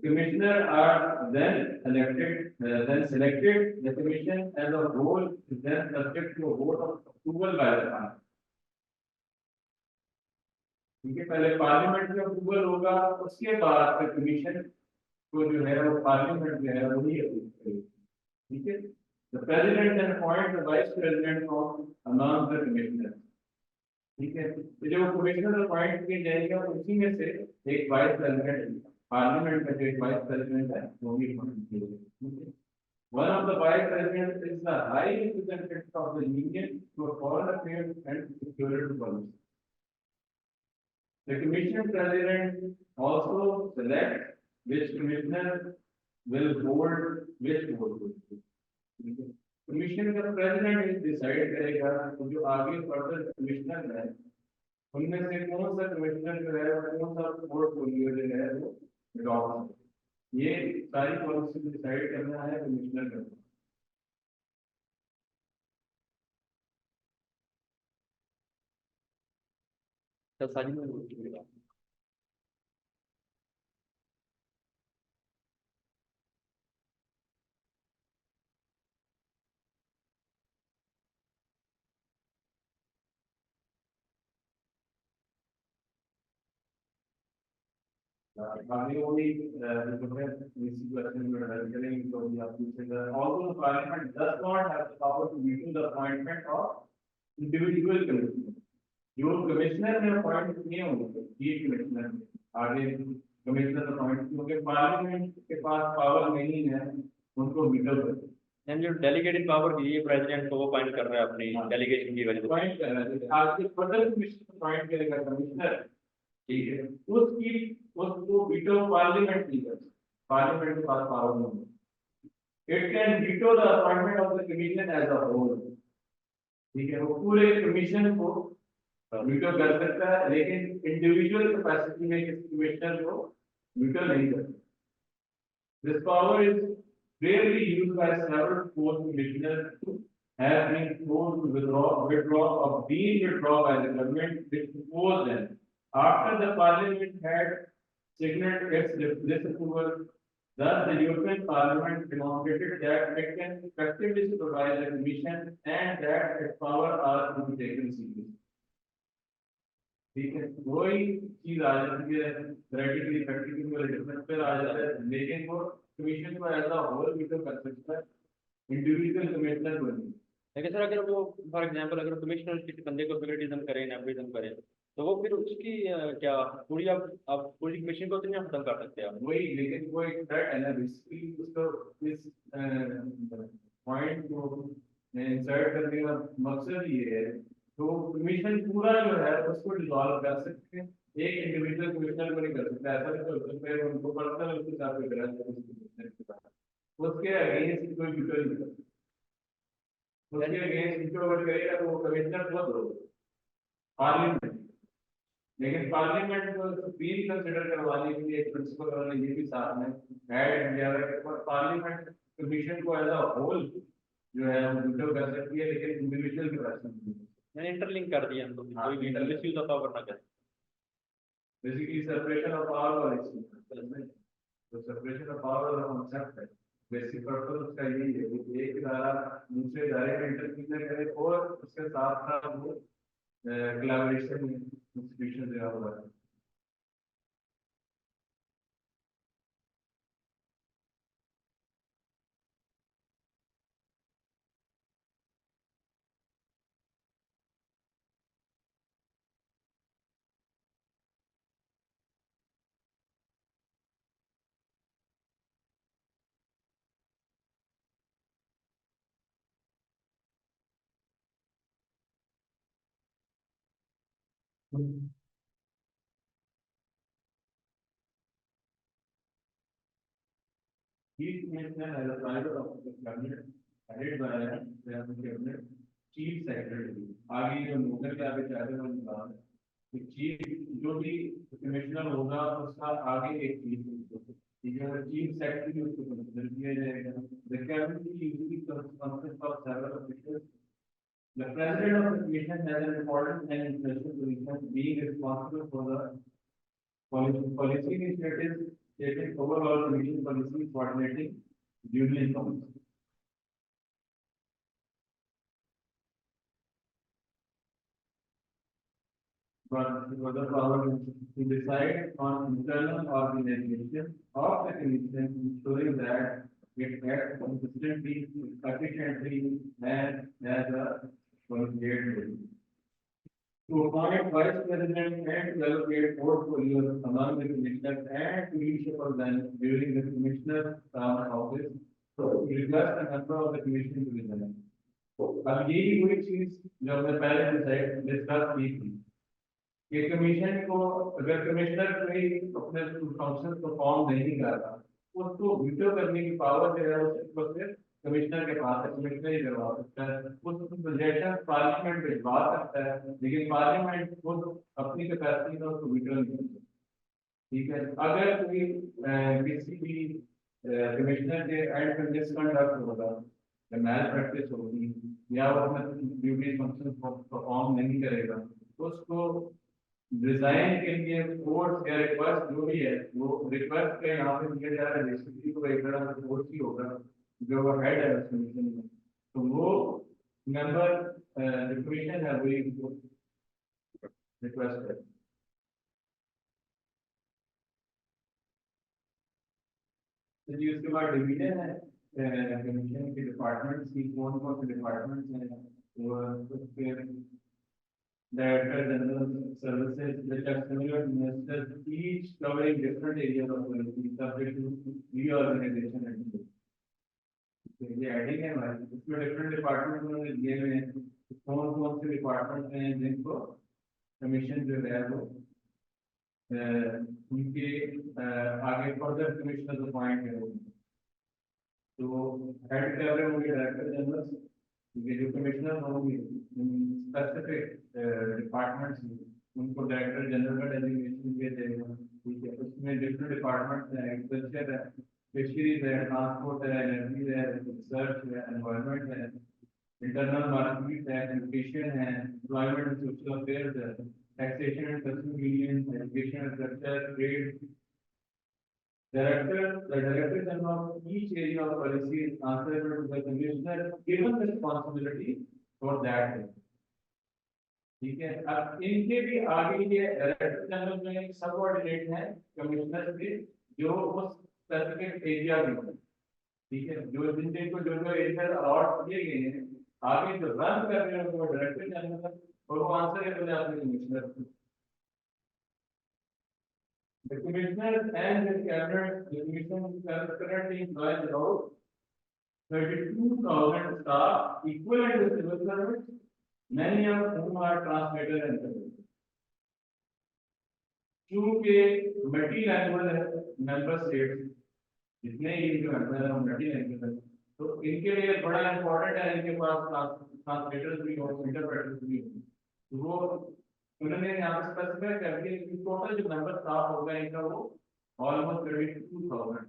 Commissioner are then elected, then selected. The commission as a whole is then subject to a vote of approval by the parliament. ठीक है, पहले parliament में approval होगा, उसके बाद फिर commission को जो है वो पार्लियामेंट जो है वही अप्रूव करेगी, ठीक है। The president can appoint the vice president from among the commissioners, ठीक है। तो जो कमिश्नर अपॉइंट किए जाएंगे उसी में से एक वाइस प्रेसिडेंट पार्लियामेंट का जो एक वाइस प्रेसिडेंट है वो भी अपॉइंट किए जाएंगे। One of the vice presidents is the high representative of the union for foreign affairs and security policy. The commission president also selects which commissioner will hold which vote. Commission का president is decide करेगा तो जो आगे further commissioner है उनमें से कौन सा commissioner जो है कौन सा portfolio जो है वो adopt, ये सारी policy decide करना है commissioner का। है सारी में बाकी वो भी जो है इसी क्वेश्चन में डिस्कस करेंगे तो भी आप पूछेगा। Also the parliament does not have the power to veto the appointment of individual commissioner. जो कमिश्नर में अपॉइंट किए होंगे चीफ कमिश्नर आगे कमिश्नर अपॉइंट होंगे, पार्लियामेंट के पास पावर नहीं है उनको वीटो करने। एंड जो डेलीगेटेड पावर दी है प्रेसिडेंट को वो अपॉइंट कर रहा है अपनी डेलीगेशन की वजह से अपॉइंट कर रहा है, आज के फर्दर कमिश्नर अपॉइंट करेगा कमिश्नर, ठीक है, उसकी उसको वीटो पार्लियामेंट नहीं कर सकती, पार्लियामेंट के पास पावर नहीं है। It can veto the appointment of the commission as a whole, ठीक है, वो पूरे कमीशन को वीटो कर सकता है लेकिन इंडिविजुअल कैपेसिटी में किसी कमिश्नर को वीटो नहीं कर सकता। This power is rarely used by several post commissioners have been told to withdraw or being withdrawn by the government which proposed them. After the parliament had signaled its disapproval, thus the European Parliament demonstrated that it can effectively supervise the Commission and that its power are to be taken seriously. ठीक है, वही चीज आ जाती है theoretically practically वाले difference पे आ जाता है, लेकिन वो कमीशन को ऐसा होल वीटो कर सकता है, इंडिविजुअल कमिश्नर को नहीं। लेकिन सर अगर वो फॉर एग्जांपल अगर कमिश्नर किसी बंदे को फेवरेटिज्म करे नेपोटिज्म करे तो वो फिर उसकी क्या पूरी आप पूरी कमीशन को तो नहीं खत्म कर सकते आप वही, लेकिन वो एक थ्रेट है ना, बेसिकली उसको इस पॉइंट को इंसर्ट करने का मकसद ये है तो कमीशन पूरा जो है उसको डिसॉल्व कर सकते हैं, एक इंडिविजुअल कमिश्नर को नहीं कर सकता, ऐसा नहीं कर सकते उनको पर्सनल उसके साथ उसके अगेंस्ट कोई वीटो नहीं कर सकता, उसके अगेंस्ट वीटो अगर करेगा तो वो कमिश्नर बहुत होगा पार्लियामेंट, लेकिन पार्लियामेंट को सुप्रीम कंसिडर करवाने के लिए एक प्रिंसिपल उन्होंने ये भी साथ में ऐड किया है कि पार्लियामेंट कमीशन को एज अ होल जो है वो वीटो कर सकती है, लेकिन इंडिविजुअल के पास नहीं। मैंने इंटरलिंक कर दिया इनको, हाँ, कोई भी interlink। मिसयूज ऑफ पावर ना करे। बेसिकली सेपरेशन ऑफ पावर वाली चीज, तो सेपरेशन ऑफ पावर वाला कॉन्सेप्ट है, बेसिक पर्पस उसका यही है कि एक इदारा दूसरे इदारे में इंटरफेयर करे और उसके साथ साथ वो कोलैबोरेशन इंस्टीट्यूशन जो है वो है। Chief Commissioner has a private office cabinet headed by the cabinet chief secretary. आगे जो नोकर के आगे चाहे वो निकाल तो चीफ जो भी कमिश्नर होगा उसका आगे एक चीफ, ठीक है, चीफ सेक्रेटरी उसको कंसीडर किया जाएगा। The cabinet usually consists of several officials. The president of the commission has an important and influential position, being responsible for the policy initiatives, taking overall commission policy, coordinating duly counts. But was the power to decide on internal organization of the commission, ensuring that it acts consistently, efficiently, and as a collegiate body. To appoint vice president and to allocate portfolios among the commissioners and to each of them during the commissioner term office. So request a member of the commission to resign. अब यही कोई चीज जो हमने पहले discuss की थी कि कमीशन को अगर कमिश्नर कोई अपने फंक्शन परफॉर्म नहीं कर रहा उसको वीटो करने की पावर जो है वो सिर्फ कमिश्नर के पास है, कमिश्नर ही करवा सकता है। उस सजेशन पार्लियामेंट भिजवा सकता है, लेकिन पार्लियामेंट खुद अपनी कैपेसिटी में उसको वीटो नहीं कर सकता। ठीक है, अगर कोई किसी भी कमिश्नर के एंड मिसकंडक्ट होगा, मैल प्रैक्टिस होगी या वो अपना ड्यूटी फंक्शन परफॉर्म नहीं करेगा तो उसको डिजाइन के लिए कोर्स या रिक्वेस्ट जो भी है वो रिक्वेस्ट के यहाँ पे दिया जा रहा है, डिस्ट्रिक्ट को एक तरह से कोर्स ही होगा जो वो हेड है उस कमीशन में, तो वो मेंबर जो कमीशन है वही रिक्वेस्ट है। तो जी उसके बाद डिवीजन है कमीशन के डिपार्टमेंट्स की, कौन कौन से डिपार्टमेंट्स हैं वो Director General Services, which are similar to ministers, each covering different areas of policy, subject to reorganization and growth. ये heading है हमारी, इसमें different departments उन्होंने दिए हुए हैं, कौन-कौन से departments हैं जिनको commission जो है वो उनके आगे further commissioners appoint करेंगे। तो head क्या होंगे Director General, ये जो कमिश्नर होंगे स्पेसिफिक डिपार्टमेंट्स उनको डायरेक्टर जनरल का डेजिग्नेशन दिया जाएगा। ठीक है, उसमें डिफरेंट डिपार्टमेंट्स हैं, एग्रीकल्चर है, फिशरीज है, ट्रांसपोर्ट है, एनर्जी है, रिसर्च है, एनवायरनमेंट है, इंटरनल मार्केट है, एजुकेशन है, एम्प्लॉयमेंट एंड सोशल अफेयर्स है, taxation and custom union, education and culture, trade. The director general of each area of policy is answerable to the commissioner, given responsibility for that. ठीक है, अब इनके भी आगे ये डायरेक्टर जनरल में subordinate है कमिश्नर से जो उस स्पेसिफिक एरिया में, ठीक है, जो जिनको जो एरिया अलॉट किए गए हैं आगे जो रन कर रहे हैं वो डायरेक्टर जनरल और वो आंसरेबल है अपने commissioner. The commissioner and the cabinet, the commission currently employs about 32,000 staff, equivalent to civil servants, many of whom are translators and interpreters. चूंकि मल्टी लैंग्वेज है मेंबर स्टेट्स जितने ही जो मेंबर है multi language है, तो इनके लिए बड़ा इंपॉर्टेंट है इनके पास ट्रांसलेटर्स भी हो, इंटरप्रेटर्स भी हो। तो वो उन्होंने यहाँ पे स्पेसिफाई कर दिया कि टोटल जो मेंबर स्टाफ होगा इनका वो almost 32,000।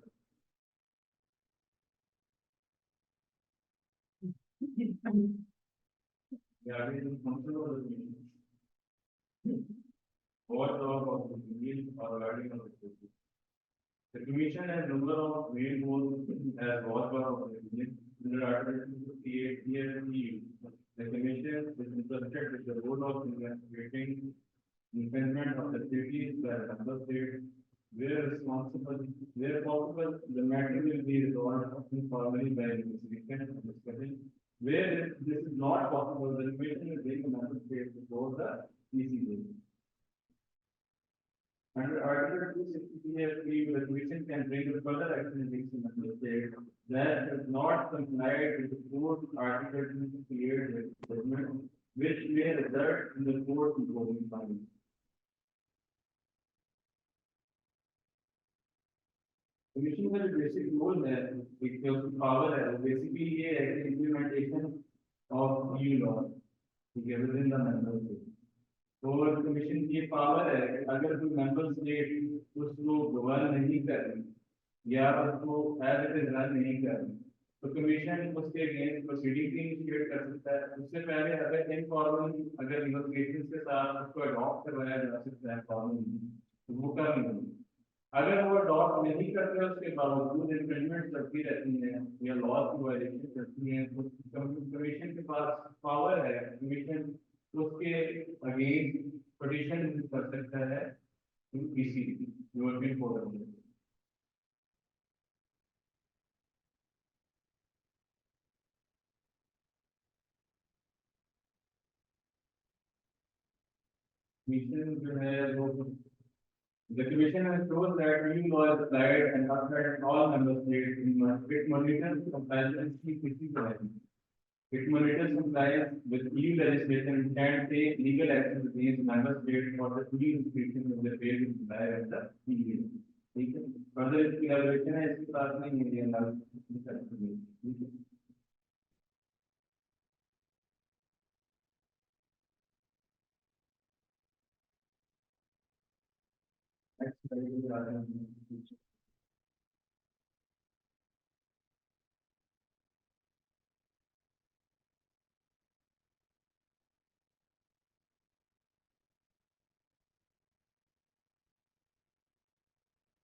Yeah, it is functional of the commission. What of the commission or guardian of the commission? The commission has number of main goals as watchdog of the commission. Under Article 58 here, the commission is entrusted with the role of investigating infringement of the treaties by the member states. Where possible, the matter will be resolved informally by investigation and discussion. Where this is not possible, the commission will bring the member states before the ECJ. Under Article 263, the commission can bring a further action against the member state that does not comply with the fourth Article 268 judgment, which may result in the court imposing fines. Commission का जो basic role है, एक power है, basically ये है कि implementation of EU law, ठीक है, within the member state. और commission की power है, अगर कोई member state उसको govern नहीं कर रही या उसको as it is run नहीं कर रही, तो commission उसके against proceeding initiate कर सकता है. उससे पहले अगर informal अगर negotiations के साथ उसको adopt करवाया जा सकता है formally, तो वो कर नहीं. अगर वो अडॉप्ट नहीं करते उसके बावजूद इन्फ्रिंजमेंट चलती रहती है या लॉ की वायलेशन करती है, तो कमीशन के पास पावर है, कमीशन उसके अगेंस्ट पिटीशन कर सकता है ईसीसी यूरोपियन कोर्ट में. कमीशन जो है वो the commission has shown that EU law is applied and applied in all member states. It monitors compliance It monitors compliance with EU legislation and can take legal action against member states for the EU institutions of the fail to comply with the EU. Further evaluation है इसके पास नहीं है ये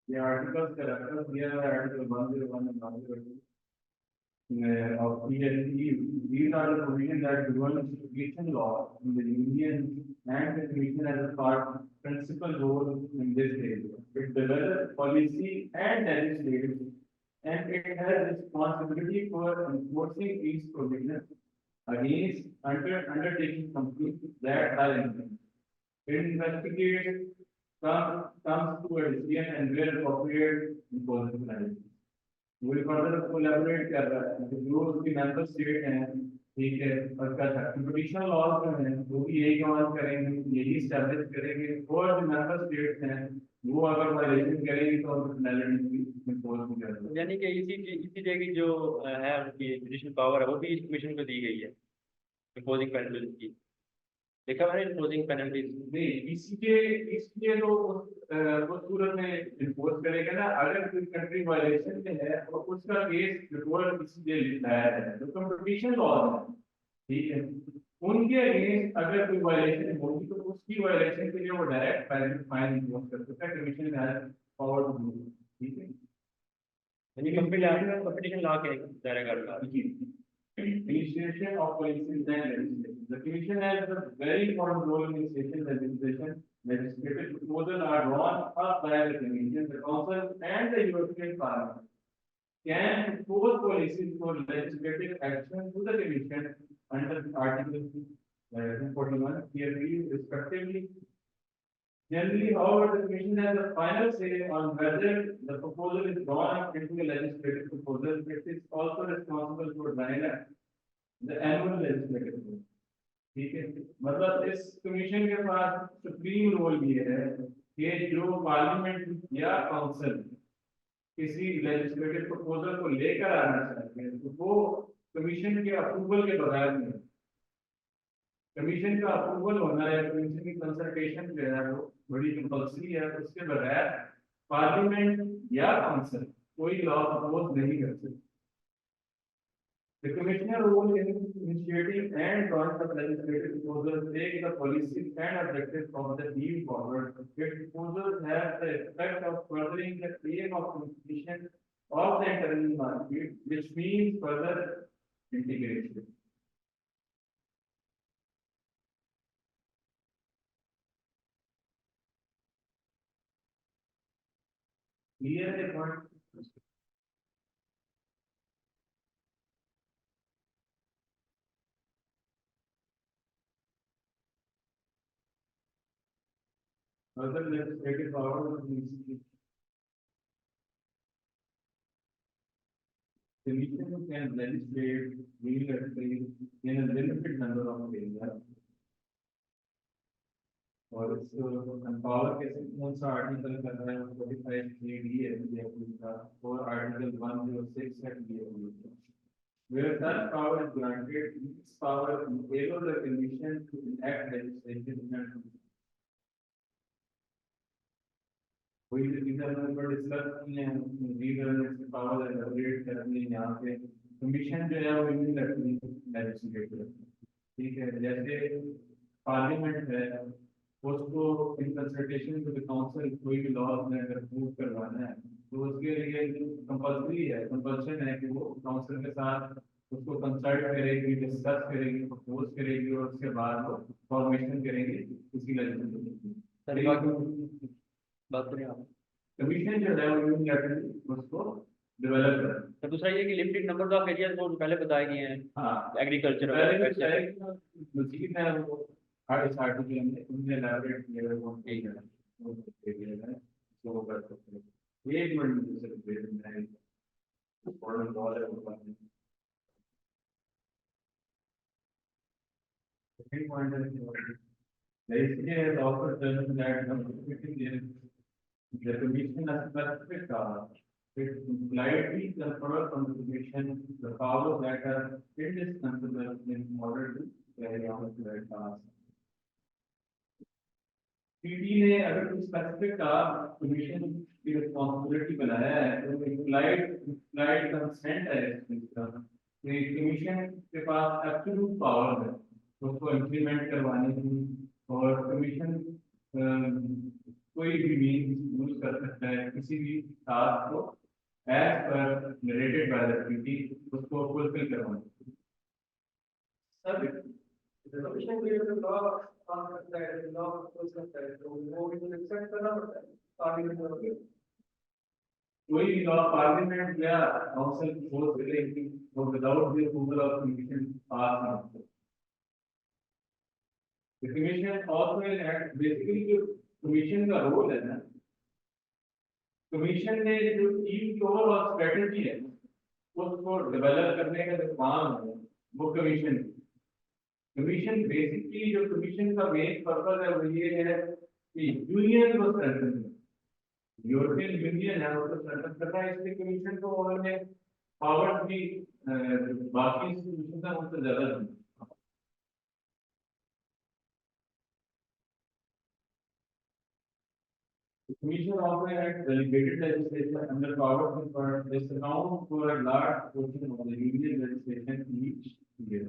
The articles that are here are Article 101 and 102 of PLC. These are the provisions that govern education law in the Union, and the Commission has a principal role in this area. It develops policy and legislation, and it has responsibility for enforcing these provisions against undertaking companies that are in. It investigates comes to a decision and where appropriate imposes penalties. We will further collaborate कर रहा है, जो उसकी member state हैं, ठीक है, और क्या competition laws जो हैं, वो भी यही कमाल करेंगे, यही establish करेंगे, और जो member states हैं, वो अगर violation करेंगे तो उनको penalty impose भी करेंगे. यानी कि इसी जगह की जो है उनकी judicial power है, वो भी इस commission को दी गई है, imposing penalties की. देखा मैंने imposing penalties. नहीं, इसके तो उस सूरत में enforce करेगा ना, अगर कोई country violation में है, तो उसका case report इसलिए लिखा है, तो competition laws है, ठीक है, उनके against अगर कोई violation होगी, तो उसकी violation के लिए वो direct fine impose कर सकता है, commission has power to do, ठीक है. यानी competition law के दायरे का रहा. Initiation of policy and legislation. The Commission has a very important role in initiation legislation. Legislative proposals are drawn up by the Commission, the Council, and the European Parliament. Can propose policies for legislative action to the Commission under Article 41, respectively. Generally, however, the Commission has a final say on whether the proposal is drawn up into a legislative proposal. It is also responsible for drawing the annual legislative proposal. ठीक है, मतलब इस commission के पास supreme role भी है कि जो parliament या काउंसिल किसी लेजिस्लेटिव प्रपोजल को लेकर आना चाहते हैं, तो वो कमीशन के अप्रूवल के बगैर नहीं, कमीशन का अप्रूवल होना है, कमीशन की कंसल्टेशन जो है वो बड़ी कंपल्सरी है, उसके बगैर पार्लियामेंट या काउंसिल कोई लॉ प्रपोज नहीं कर सकते. The commissioner role in initiating and drawing up legislative proposals take the policies and objectives of the EU forward. Its proposals have the effect of furthering the aim of competition of the internal market, which means further integration. Clear the point? Further legislative power of the institution. The Commission can legislate unilaterally in a limited number of areas. और इसको empower कैसे कौन सा article कर रहा है 45 3D है ये पूछा और आर्टिकल 106 है ये पूछा where such power is granted this power enables the commission to enact legislation and कोई भी रीजन पर डिस्कस नहीं है रीजन पावर एलोकेट करनी है यहाँ पे कमीशन जो है वो यूनिलैटरली लेजिस्लेट करती है ठीक है जैसे पार्लियामेंट है उसको इन कंसल्टेशन विद काउंसिल कोई भी लॉ में अगर अप्रूव करवाना है तो उसके लिए कंपल्सरी है कंपल्शन है कि वो काउंसिल के साथ उसको कंसल्ट करेगी डिस्कस करेगी प्रपोज करेगी और उसके बाद वो फॉर्मेशन करेंगे इसी लेजिस्लेशन बात करें आप कमीशन जो है वो यूनिलैटरली उसको डेवलप कर तो दूसरा ये कि लिमिटेड नंबर ऑफ एरियाज वो पहले बताए गए हैं हाँ एग्रीकल्चर मजीद है वो हर इस आर्टिकल में उन्होंने एलाबोरेट किया है वो एक है वो एरिया है तो कर सकते हैं एक मिनट में दूसरे पेज में फॉरेन लॉ है वो बात सेकंड पॉइंट है इसलिए है offer term that the commission has specific it slightly confers on the commission the powers that are indispensable in order to carry out their task. PT ने अगर कुछ specific commission की responsibility बनाया है तो implied consent है इसका तो commission के पास absolute power है उसको implement करवाने की और commission कोई भी मीन्स यूज कर सकता है किसी भी टास्क को as per narrated by the treaty उसको फुलफिल करवाना सर कमीशन के लिए लॉ काम करता है लॉ प्रपोज करता है तो वो भी एक्सेप्ट करना पड़ता है पार्लियामेंट में कोई भी लॉ पार्लियामेंट या काउंसिल प्रपोज करेगी वो without the approval of commission पास नहीं होता the commission also act basically commission का रोल है ना कमीशन ने जो टीम गोल और स्ट्रेटजी है उसको डेवलप करने का जो काम है वो कमीशन बेसिकली जो कमीशन का मेन पर्पस है वो ये है कि यूनियन को स्ट्रेंथन यूरोपियन यूनियन है उसको स्ट्रेंथन करना है इसलिए कमीशन को उन्होंने पावर भी बाकी इंस्टीट्यूशन का उनसे ज्यादा दी The Commission also had delegated legislation under powers conferred. This accounts for a large portion of the union legislation each year.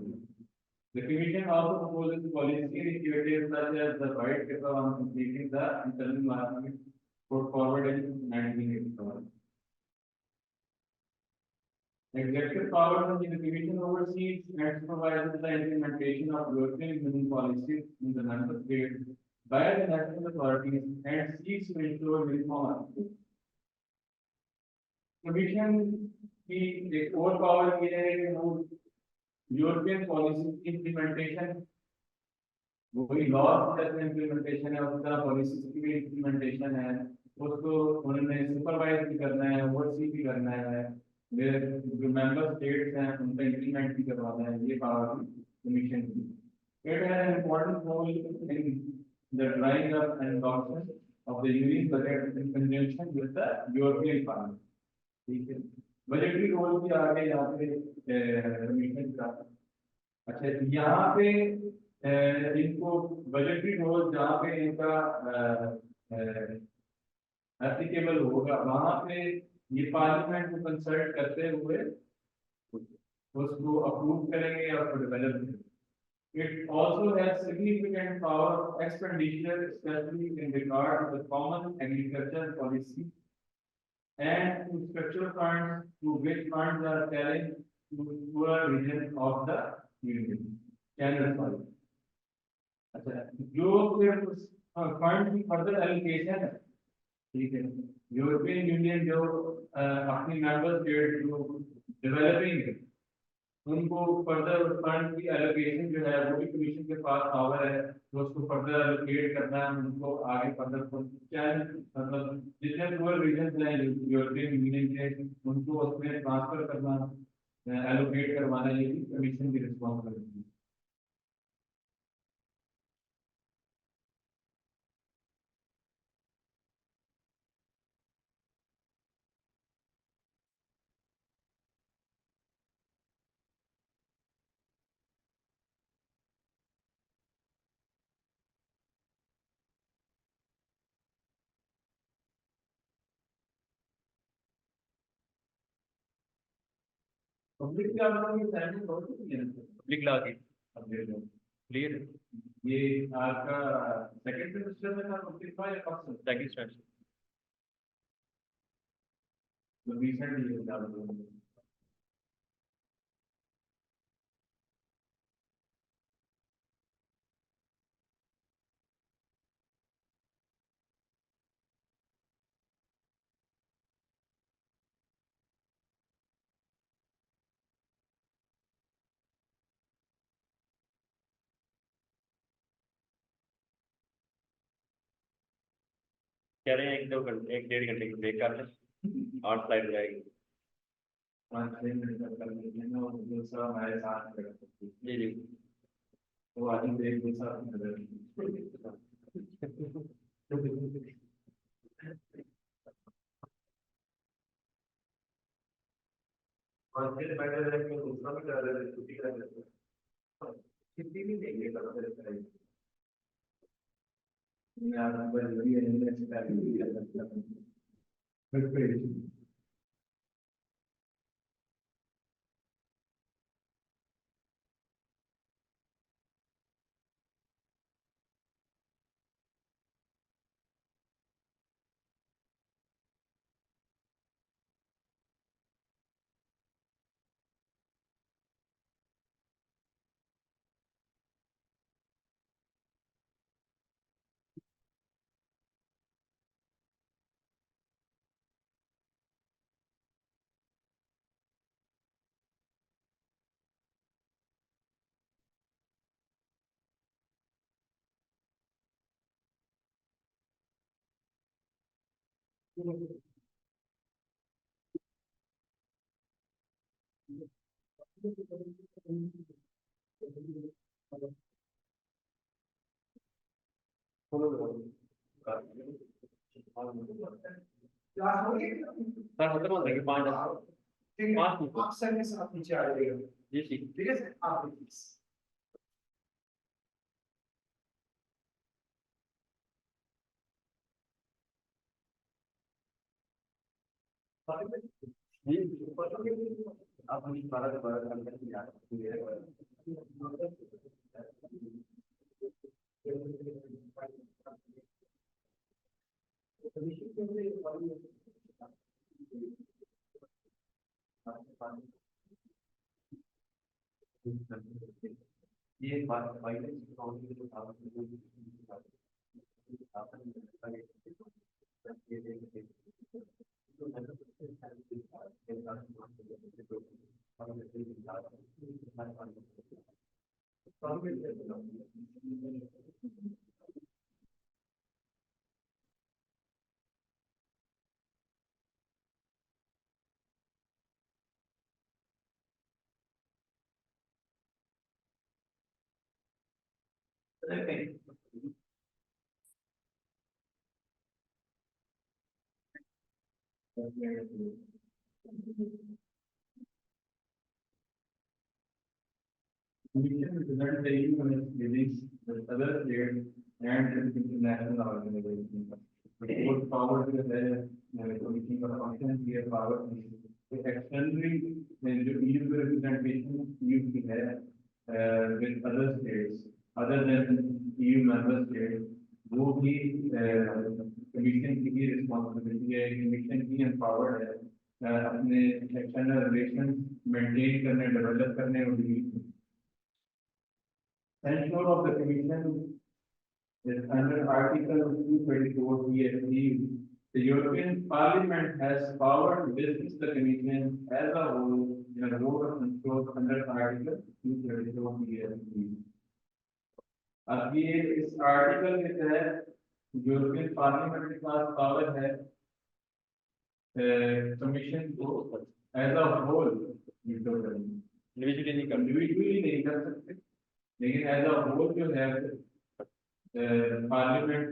The Commission also proposes policy initiatives such as the white paper on completing the internal market put forward in 1987. Executive powers of the Commission oversees and supervises the implementation of European Union policies in the member states by the national authorities and seeks to ensure uniform. Commission की एक और power ये है कि वो European policy की implementation वही law जैसे इम्प्लीमेंटेशन है उसका पॉलिसी की भी इम्प्लीमेंटेशन है उसको उन्होंने सुपरवाइज भी करना है ओवरसी भी करना है जो मेंबर स्टेट्स हैं उनका इम्प्लीमेंट भी करवाना है ये पावर कमीशन की It has an important role in the drawing up and adoption of the union budget in conjunction with the European Parliament. ठीक है बजटरी रोल भी आगे यहाँ पे कमीशन का अच्छा यहाँ पे इनको बजटरी रोल जहाँ पे इनका एप्लीकेबल होगा वहाँ पे ये पार्लियामेंट को कंसल्ट करते हुए उसको अप्रूव करेंगे या उसको डेवलप करेंगे. It also has significant power of expenditure, especially in regard to the common agriculture policy and to structural funds to which funds are carrying to poor region of the union. Channel sorry. अच्छा, जो फिर fund की further allocation है, ठीक है, European union जो अपनी member state जो डेवलपिंग है, उनको फर्दर फंड की एलोकेशन जो है वो भी कमीशन के पास पावर है, तो उसको फर्दर एलोकेट करना है, उनको आगे फर्दर मतलब जितने पूरे रीजन हैं यूरोपियन यूनियन के, उनको उसमें ट्रांसफर करना, एलोकेट करवाना, ये भी कमीशन की रिस्पॉन्सिबिलिटी है. पब्लिक के आंदोलन की टाइमिंग बहुत होती है, पब्लिक लॉ की अपडेट हो. क्लियर ये आपका सेकंड सेमेस्टर में था पब्लिक का या फर्स्ट सेमेस्टर? सेकंड स्टैंड तो रिसेंटली ये चालू हुआ. कह रहे हैं 1-2 घंटे 1-1.5 घंटे की ब्रेक कर लें, 8 स्लाइड हो जाएगी. 5-6 मिनट तक कर लेते हैं और दूसरा हमारे साथ में कर सकते हैं. जी जी तो आज हम एक दूसरा नजर और फिर बैठे रहे कि दूसरा भी कर रहे थे, छुट्टी कर रहे थे, छुट्टी भी देंगे कर रहे थे. यार नंबर वही है, इंग्लिश का भी फिर सर खत्म हो जाएगी 5 अक्सर के साथ नीचे आ जाएगा. जी जी ठीक है सर, आप प्लीज. आप मुझे 12 घंटे की याद ये बात Commission represent the EU and its dealings with other states and international organizations. The court power to the commission of function, clear power externally जो EU representation EU की है with other states other than EU member states वो भी commission की भी responsibility है commission की empowered है अपने एक्सटर्नल रिलेशन मेंटेन करने डेवलप करने और Censure of the Commission is under Article 224 BSE. The European Parliament has power to dismiss the Commission as a whole in a vote of control under Article 234 BSE. अब ये इस article के तहत European parliament के पास power है commission को as a whole veto करने individually नहीं कर सकते लेकिन एज अ होल जो है पार्लियामेंट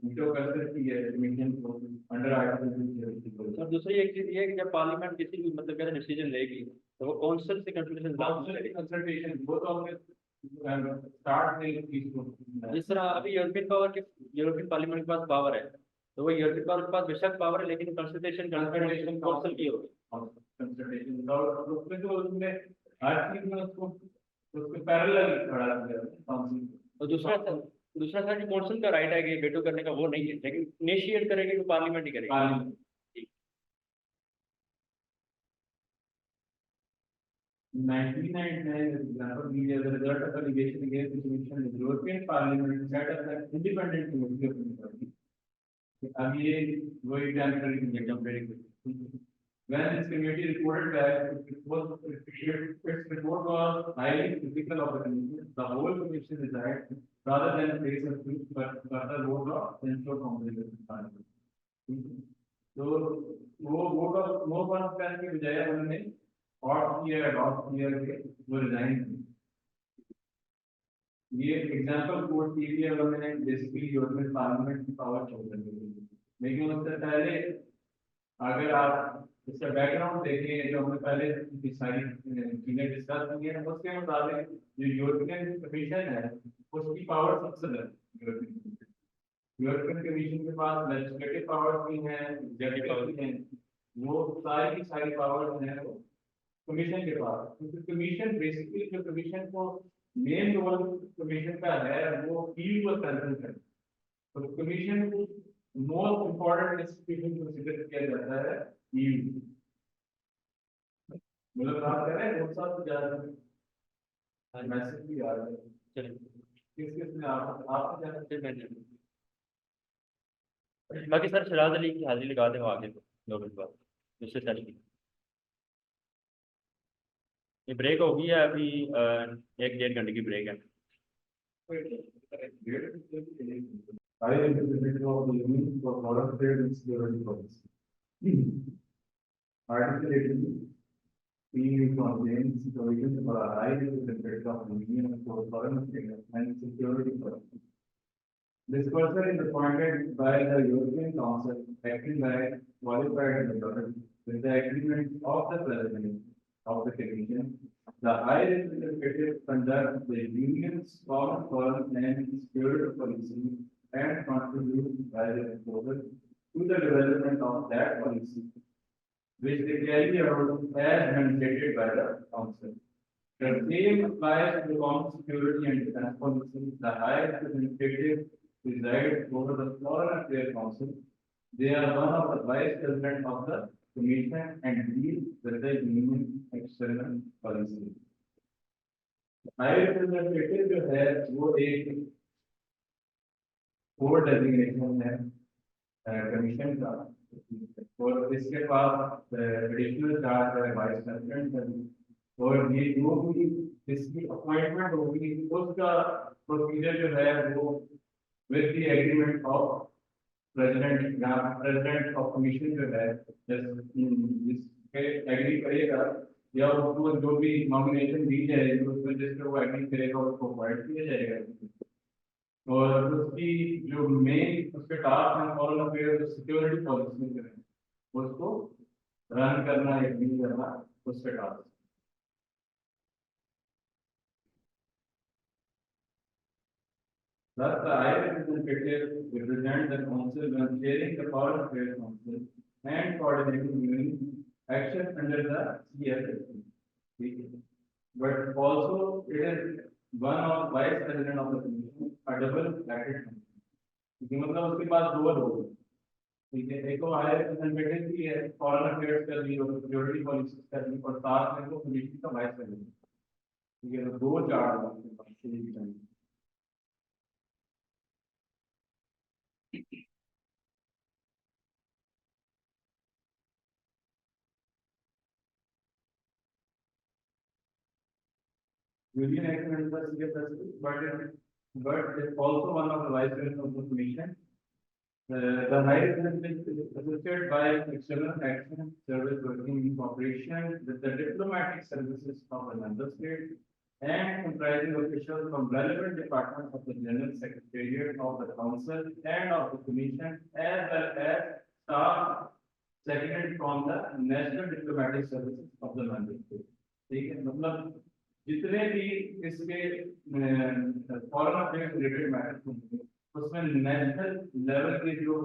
वीटो कर सकती है कमीशन को अंडर आर्टिकल। और दूसरी एक चीज ये है कि जब पार्लियामेंट किसी भी मतलब कहते डिसीजन लेगी तो वो काउंसिल से कंसल्टेशन वो तो हमने स्टार्ट में जिस तरह अभी यूरोपियन पार्लियामेंट के पास पावर है तो वो यूरोपियन पार्लियामेंट के पास बेशक पावर है लेकिन कंसल्टेशन काउंसिल की होगी कंसल्टेशन और उसमें तो उसमें हर चीज में उसको पैरेलल खड़ा किया काउंसिल। और दूसरा था कि काउंसिल का राइट है कि वेटो करने का वो नहीं है लेकिन इनिशिएट करेगी तो पार्लियामेंट ही करेगी। 1999 example, we as a result of allegation against the Commission, the European Parliament set up an independent committee of inquiry. अब ये वही temporary when this committee reported back, its report was highly critical of the Commission. The whole Commission decided rather than face a suit, but further vote of censure from the Parliament. तो वो vote of no confidence की बजाय उन्होंने और के वो resign ये example court के लिए उन्होंने बेसिकली यूरोपियन पार्लियामेंट की पावर छोड़ दी लेकिन उससे पहले अगर आप इसका बैकग्राउंड देखें जो हमने पहले सारी चीजें डिस्कस की हैं उसके मुताबिक जो यूरोपियन कमीशन है उसकी पावर सबसे ज्यादा यूरोपियन कमीशन के पास लेजिस्लेटिव पावर्स भी हैं एग्जीक्यूटिव पावर्स भी हैं वो सारी की सारी पावर्स हैं वो कमीशन के पास क्योंकि कमीशन बेसिकली जो कमीशन को मेन रोल कमीशन का है वो EU को स्ट्रेंथन करना तो कमीशन को मोस्ट इम्पोर्टेंट इंस्टीट्यूशन कंसीडर किया जाता है EU मतलब बात कर रहे हैं बहुत साल से ज्यादा मैसेज भी आ रहा है चलिए किस में आप बाकी सर शराज अली की हाजिरी लगा दें वो आगे 2 मिनट बाद दूसरे सर की ये ब्रेक हो गई है अभी 1-1.5 घंटे की ब्रेक है। I am the Secretary of the Union for Foreign Trade and Security Policy. Article 18 EU contains provisions for a high representative of the Union for Foreign Trade and Security Policy. This person is appointed by the European Council, acting by qualified majority, with the agreement of the President of the Commission. The High Representative conducts the Union's common foreign and security policy and contributes by the proposal to the development of that policy, which they carry out as mandated by the Council. The same applies to the common security and defense policy. The High Representative presides over the Foreign Affairs Council. They are one of the vice president of the Commission and deal with the Union external policy. High Representative जो है वो एक core designation है commission का और इसके पास additional charge है vice president और ये जो भी इसकी अपॉइंटमेंट होगी उसका प्रोसीजर जो है वो with the agreement of president of commission जो है जिसके एग्री करेगा या उसको जो भी नॉमिनेशन दी जाएगी उसमें जिसको वो एग्री करेगा उसको अपॉइंट किया जाएगा और उसकी जो मेन उसके टास्क है फॉरेन अफेयर सिक्योरिटी पॉलिसी जो है उसको रन करना या डील करना उसके task. Thus, the High Representative represents the Council when chairing the Foreign Affairs Council and coordinating Union action under the CFSP. But also it is one of vice president of the commission, a double-hatted function. मतलब उसके पास दो role है, ठीक है, एक तो higher representative भी है, फॉरेन अफेयर्स कर रही और सिक्योरिटी पॉलिसी कर रही, और साथ में वो कमीशन का वाइस प्रेसिडेंट, ठीक है, तो दो चार्ज हैं उसके पास एक ही time. Union Act members get president, but it's also one of the vice president of the commission. The high representative is assisted by external action service working in cooperation with the diplomatic services of the member state and comprising officials from relevant departments of the General Secretariat of the Council and of the Commission, as well as staff seconded from the National Diplomatic Services of the member state. ठीक है, मतलब जितने भी इसके foreign affairs related matters होंगे उसमें national level के जो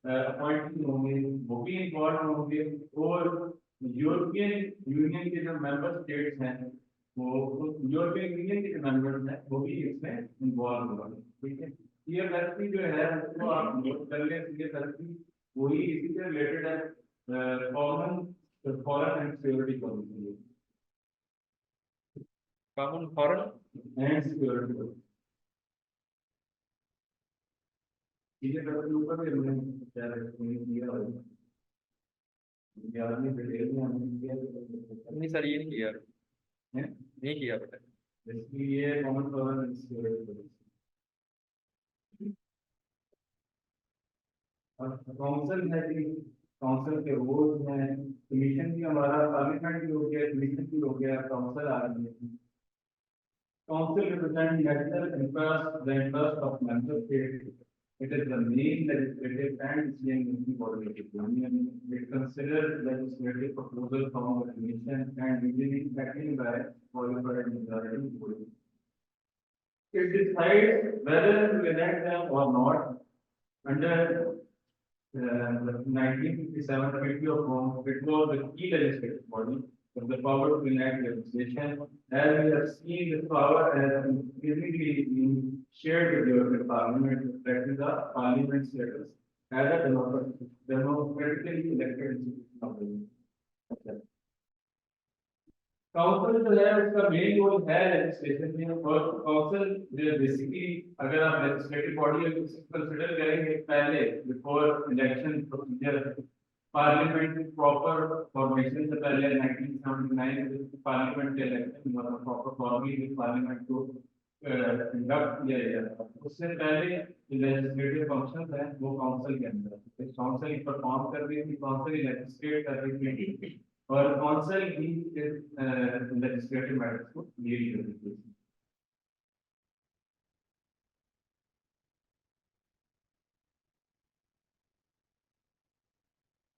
अपॉइंटमेंट होंगे वो भी इन्वॉल्व होंगे, और यूरोपियन यूनियन के जो मेंबर स्टेट्स हैं वो यूरोपियन यूनियन के जो मेंबर्स हैं वो भी इसमें इन्वॉल्व होंगे। ठीक है, ये फैसिलिटी जो है उसको आप नोट कर लें, ये फैसिलिटी वही इसी से रिलेटेड है, foreign and security policy, common foreign and security policy. ये डब्ल्यू ऊपर भी हमने क्या किया है, याद नहीं डिटेल में हमने किया नहीं सर, ये नहीं किया है, नहीं किया बेटा। इसलिए common foreign and security policy और काउंसिल है कि काउंसिल के रोल हैं, कमीशन भी हमारा पार्लियामेंट भी हो गया, कमीशन भी हो गया, काउंसिल आ रही है। Council represents national interest, the interest of member states. It is the main legislative and decision-making body of the union. It considers legislative proposals from the commission and usually acting by qualified majority vote. It decides whether to elect them or not. Under the 1957 Treaty of Rome, it was the key legislative body with the power to enact legislation. As we have seen, this power has increasingly been shared with the European Parliament, reflecting the Parliament's status as a democratically elected institution of the Union. Council जो है उसका main role है legislation में, और council basically अगर आप legislative body consider करेंगे पहले before election procedure, parliament proper formation से पहले 1979 में पार्लियामेंट के इलेक्शन हुआ था, प्रॉपर फॉर्मली पार्लियामेंट को कंडक्ट किया गया था। उससे पहले लेजिस्लेटिव फंक्शंस हैं वो काउंसिल के अंदर, काउंसिल परफॉर्म कर रही थी, काउंसिल लेजिस्लेट कर रही थी, और काउंसिल ही लेजिस्लेटिव मैटर्स को डील कर रही थी।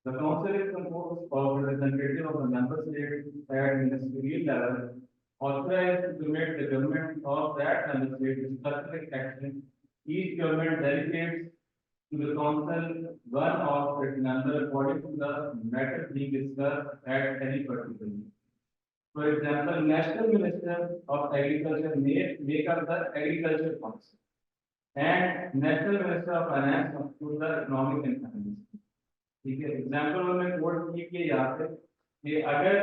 The council is composed of representatives of the member states at ministerial level, authorized to implement the government of that member state with specific action. Each government delegates to the council one of its members according to the matter being discussed at any particular meeting. For example, National Minister of Agriculture may make up the Agriculture Council, and National Minister of Finance to the Economic and Finance. ठीक है, example में code की यहाँ पे कि अगर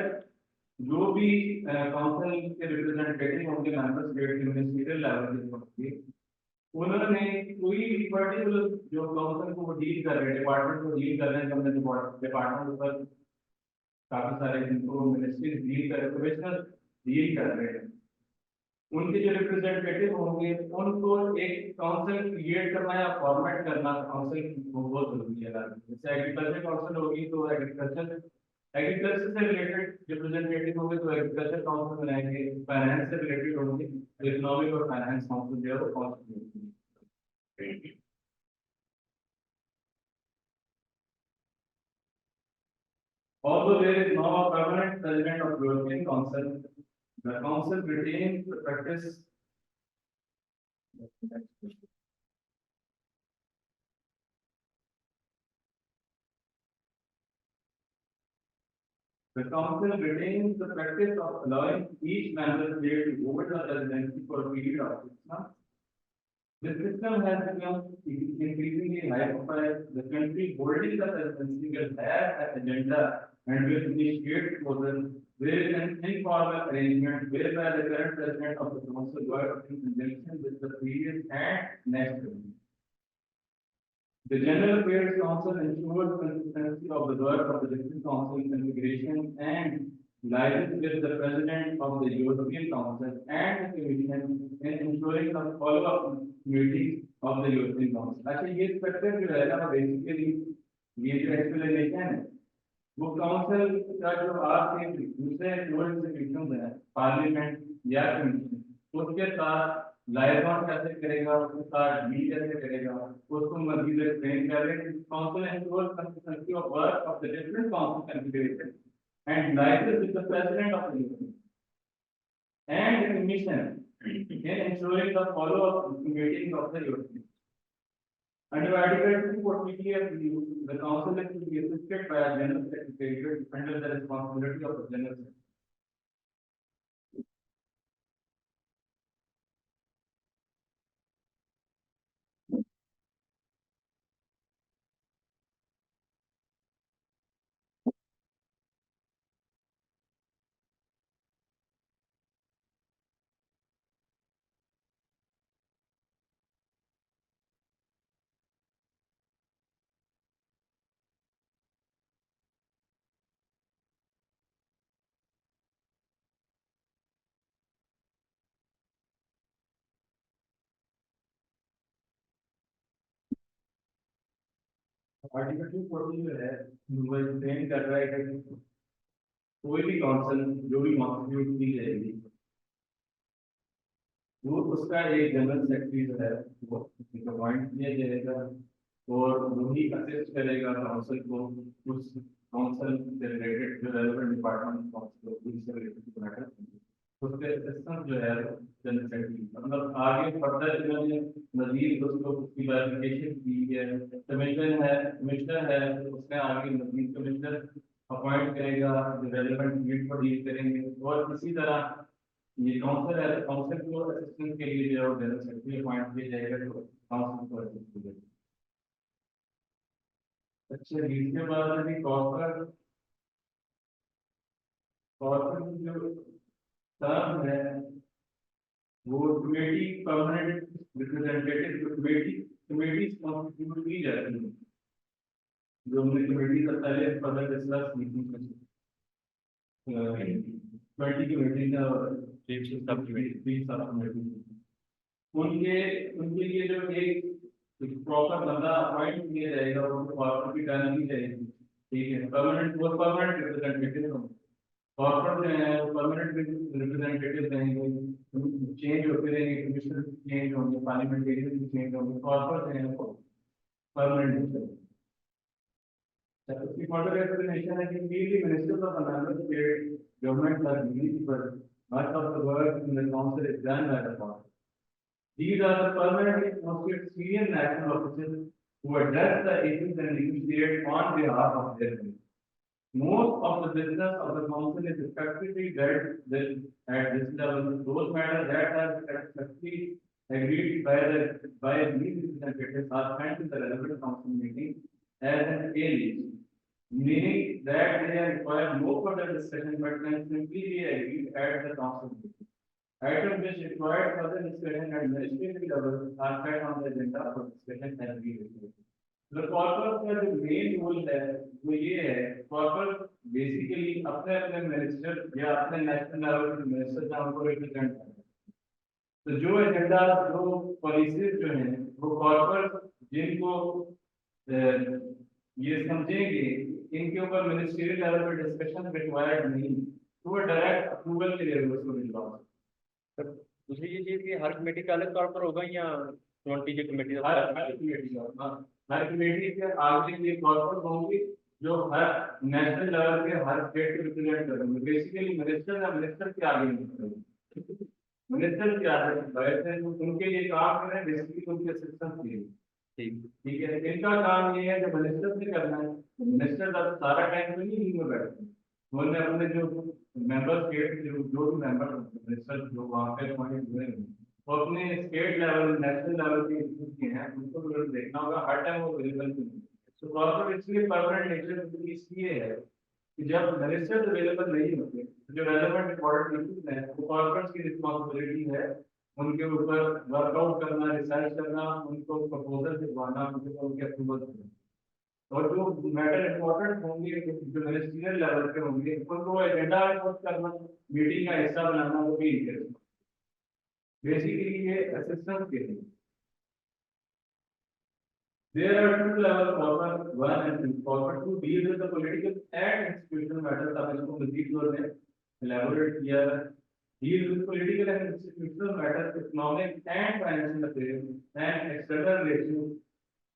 जो भी काउंसिल के रिप्रेजेंटेटिव होंगे मेंबर स्टेट के मिनिस्ट्रियल लेवल के होंगे, उन्होंने कोई भी पर्टिकुलर जो काउंसिल को डील कर रहे हैं, डिपार्टमेंट को डील कर रहे हैं, हमने डिपार्टमेंट पर काफी सारे इनको मिनिस्ट्री डील कर रहे, कमिश्नर डील कर रहे हैं, उनके जो रिप्रेजेंटेटिव होंगे उनको एक काउंसिल क्रिएट करना या फॉर्मेट करना काउंसिल बहुत जरूरी है। जैसे एग्रीकल्चर काउंसिल होगी तो एग्रीकल्चर से रिलेटेड रिप्रेजेंटेटिव होंगे तो एग्रीकल्चर काउंसिल बनाएंगे, फाइनेंस से रिलेटेड होंगे इकोनॉमिक और फाइनेंस काउंसिल जो है वो council. Although there is now a permanent president of European Council, the council retains the practice. The council retains the practice of allowing each member state to hold the presidency for a period of 6 months. The system has become increasingly hyper. The country holding the presidency will have an agenda and will initiate process. There is an informal arrangement whereby the current president of the council works in conjunction with the previous and next president. The General Affairs Council ensures consistency of the work of the different council configuration and liaises with the President of the European Council and the Commission in ensuring the follow-up meetings of the European Council. अच्छा ये structure जो है ना basically ये जो explanation है वो council का जो आपके दूसरे दो इंस्टीट्यूशन है पार्लियामेंट या कमीशन उसके साथ लाइजॉन कैसे करेगा उसके साथ डी कैसे करेगा उसको मजीद एक्सप्लेन कर रहे हैं council ensures consistency of work of the different council configuration and liaises with the president of the union and the commission in ensuring the follow-up meeting of the union. Under Article 240 of the council is to be assisted by a general secretary under the responsibility of the general secretary. Article 240 जो है वो explain कर रहा है कि कोई भी council जो भी कॉन्स्टिट्यूट की जाएगी वो उसका एक जनरल सेक्रेटरी जो है वो अपॉइंट किया जाएगा और वही असिस्ट करेगा काउंसिल को उस काउंसिल से रिलेटेड जो रेलेवेंट डिपार्टमेंट काउंसिल से रिलेटेड मैटर उसके असिस्टेंट जो है जनरल सेक्रेटरी मतलब आगे फर्दर इन्होंने मजीद उसको उसकी क्लैरिफिकेशन की है कमिश्नर है उसने आगे मजीद कमिश्नर अपॉइंट करेगा जो रेलेवेंट नीड को डील करेंगे और इसी तरह ये काउंसिल है काउंसिल को असिस्टेंट के लिए जो जनरल सेक्रेटरी अपॉइंट किया जाएगा तो काउंसिल को असिस्ट करेगा। अच्छा इसके बाद अभी कॉर्पोरेट जो टर्म है वो committee permanent representative committee constitute की जाती है जो हमने कमेटी का पहले फर्दर डिस्कस मीटिंग में 20 कमेटी का सब कमेटी उनके लिए जो एक प्रॉपर बंदा अपॉइंट किया जाएगा उनको कॉर्पोरेट की टर्न की जाएगी ठीक है परमानेंट रिप्रेजेंटेटिव कॉर्पोरेट जो है वो परमानेंट रिप्रेजेंटेटिव रहेंगे चेंज होते रहेंगे कमिश्नर चेंज होंगे पार्लियामेंटेरियन भी चेंज होंगे कॉर्पोरेट जो है वो परमानेंट उसकी फर्दर एक्सप्लेनेशन है कि legally ministers of another state government are legally पर much of the work in the council is done by the council. These are the permanently posted senior national officers who address the issues and negotiate on behalf of their country. Most of the business of the council is effectively dealt with at this level. Those matters that are effectively agreed by these representatives are sent to the relevant council meeting as an A-list, meaning that they require no further discussion but can simply be agreed at the council meeting. Items which require further discussion at ministerial level are set on the agenda for discussion as we request. The corporate का जो main role है वो ये है corporate basically अपने minister या अपने national level के minister का उनको represent करता है। तो जो agenda जो policies जो हैं वो corporate जिनको ये समझेंगे इनके ऊपर मिनिस्ट्रियल लेवल पे डिस्कशन रिक्वायर्ड नहीं तो वो डायरेक्ट अप्रूवल के लिए उसको भिजवा दूसरी ये चीज कि हर कमेटी का अलग तौर पर होगा या 20 की कमेटी हर कमेटी के आगे ये कॉर्पोरेट होंगे जो हर नेशनल लेवल पे हर स्टेट को रिप्रेजेंट करेंगे बेसिकली मिनिस्टर के आगे मिनिस्टर के आगे वैसे उनके लिए काम करें बेसिकली उनके असिस्टेंट के लिए ठीक है इनका काम ये है जो मिनिस्टर से करना है मिनिस्टर सारा टाइम तो नहीं में बैठते उन्होंने अपने जो मेंबर स्टेट जो भी मेंबर मिनिस्टर जो वहाँ पे अपॉइंट हुए हैं वो अपने स्टेट लेवल नेशनल लेवल के इश्यूज के हैं उनको भी देखना होगा हर टाइम वो अवेलेबल नहीं है। तो कॉर्पोरेट इसलिए परमानेंट नेचर इसलिए है कि जब मिनिस्टर अवेलेबल नहीं होते तो जो रेलेवेंट इंपॉर्टेंट इश्यूज हैं वो कॉर्पोरेट्स की रिस्पॉन्सिबिलिटी है उनके ऊपर वर्कआउट करना रिसर्च करना उनको प्रपोजल भिजवाना उनके अप्रूवल करना और जो मैटर इम्पोर्टेंट होंगे जो मिनिस्ट्रियल लेवल पे होंगे उनको एजेंडा रिपोर्ट करना मीटिंग का हिस्सा बनाना वो भी इंटरेस्ट बेसिकली ये असिस्टेंट के लिए There are two levels, corporate one and two. Corporate two deals with the political and institutional matters. अब इसको मजीद लोग ने elaborate किया है. Deals with political and institutional matters, economic and financial affairs and external relations.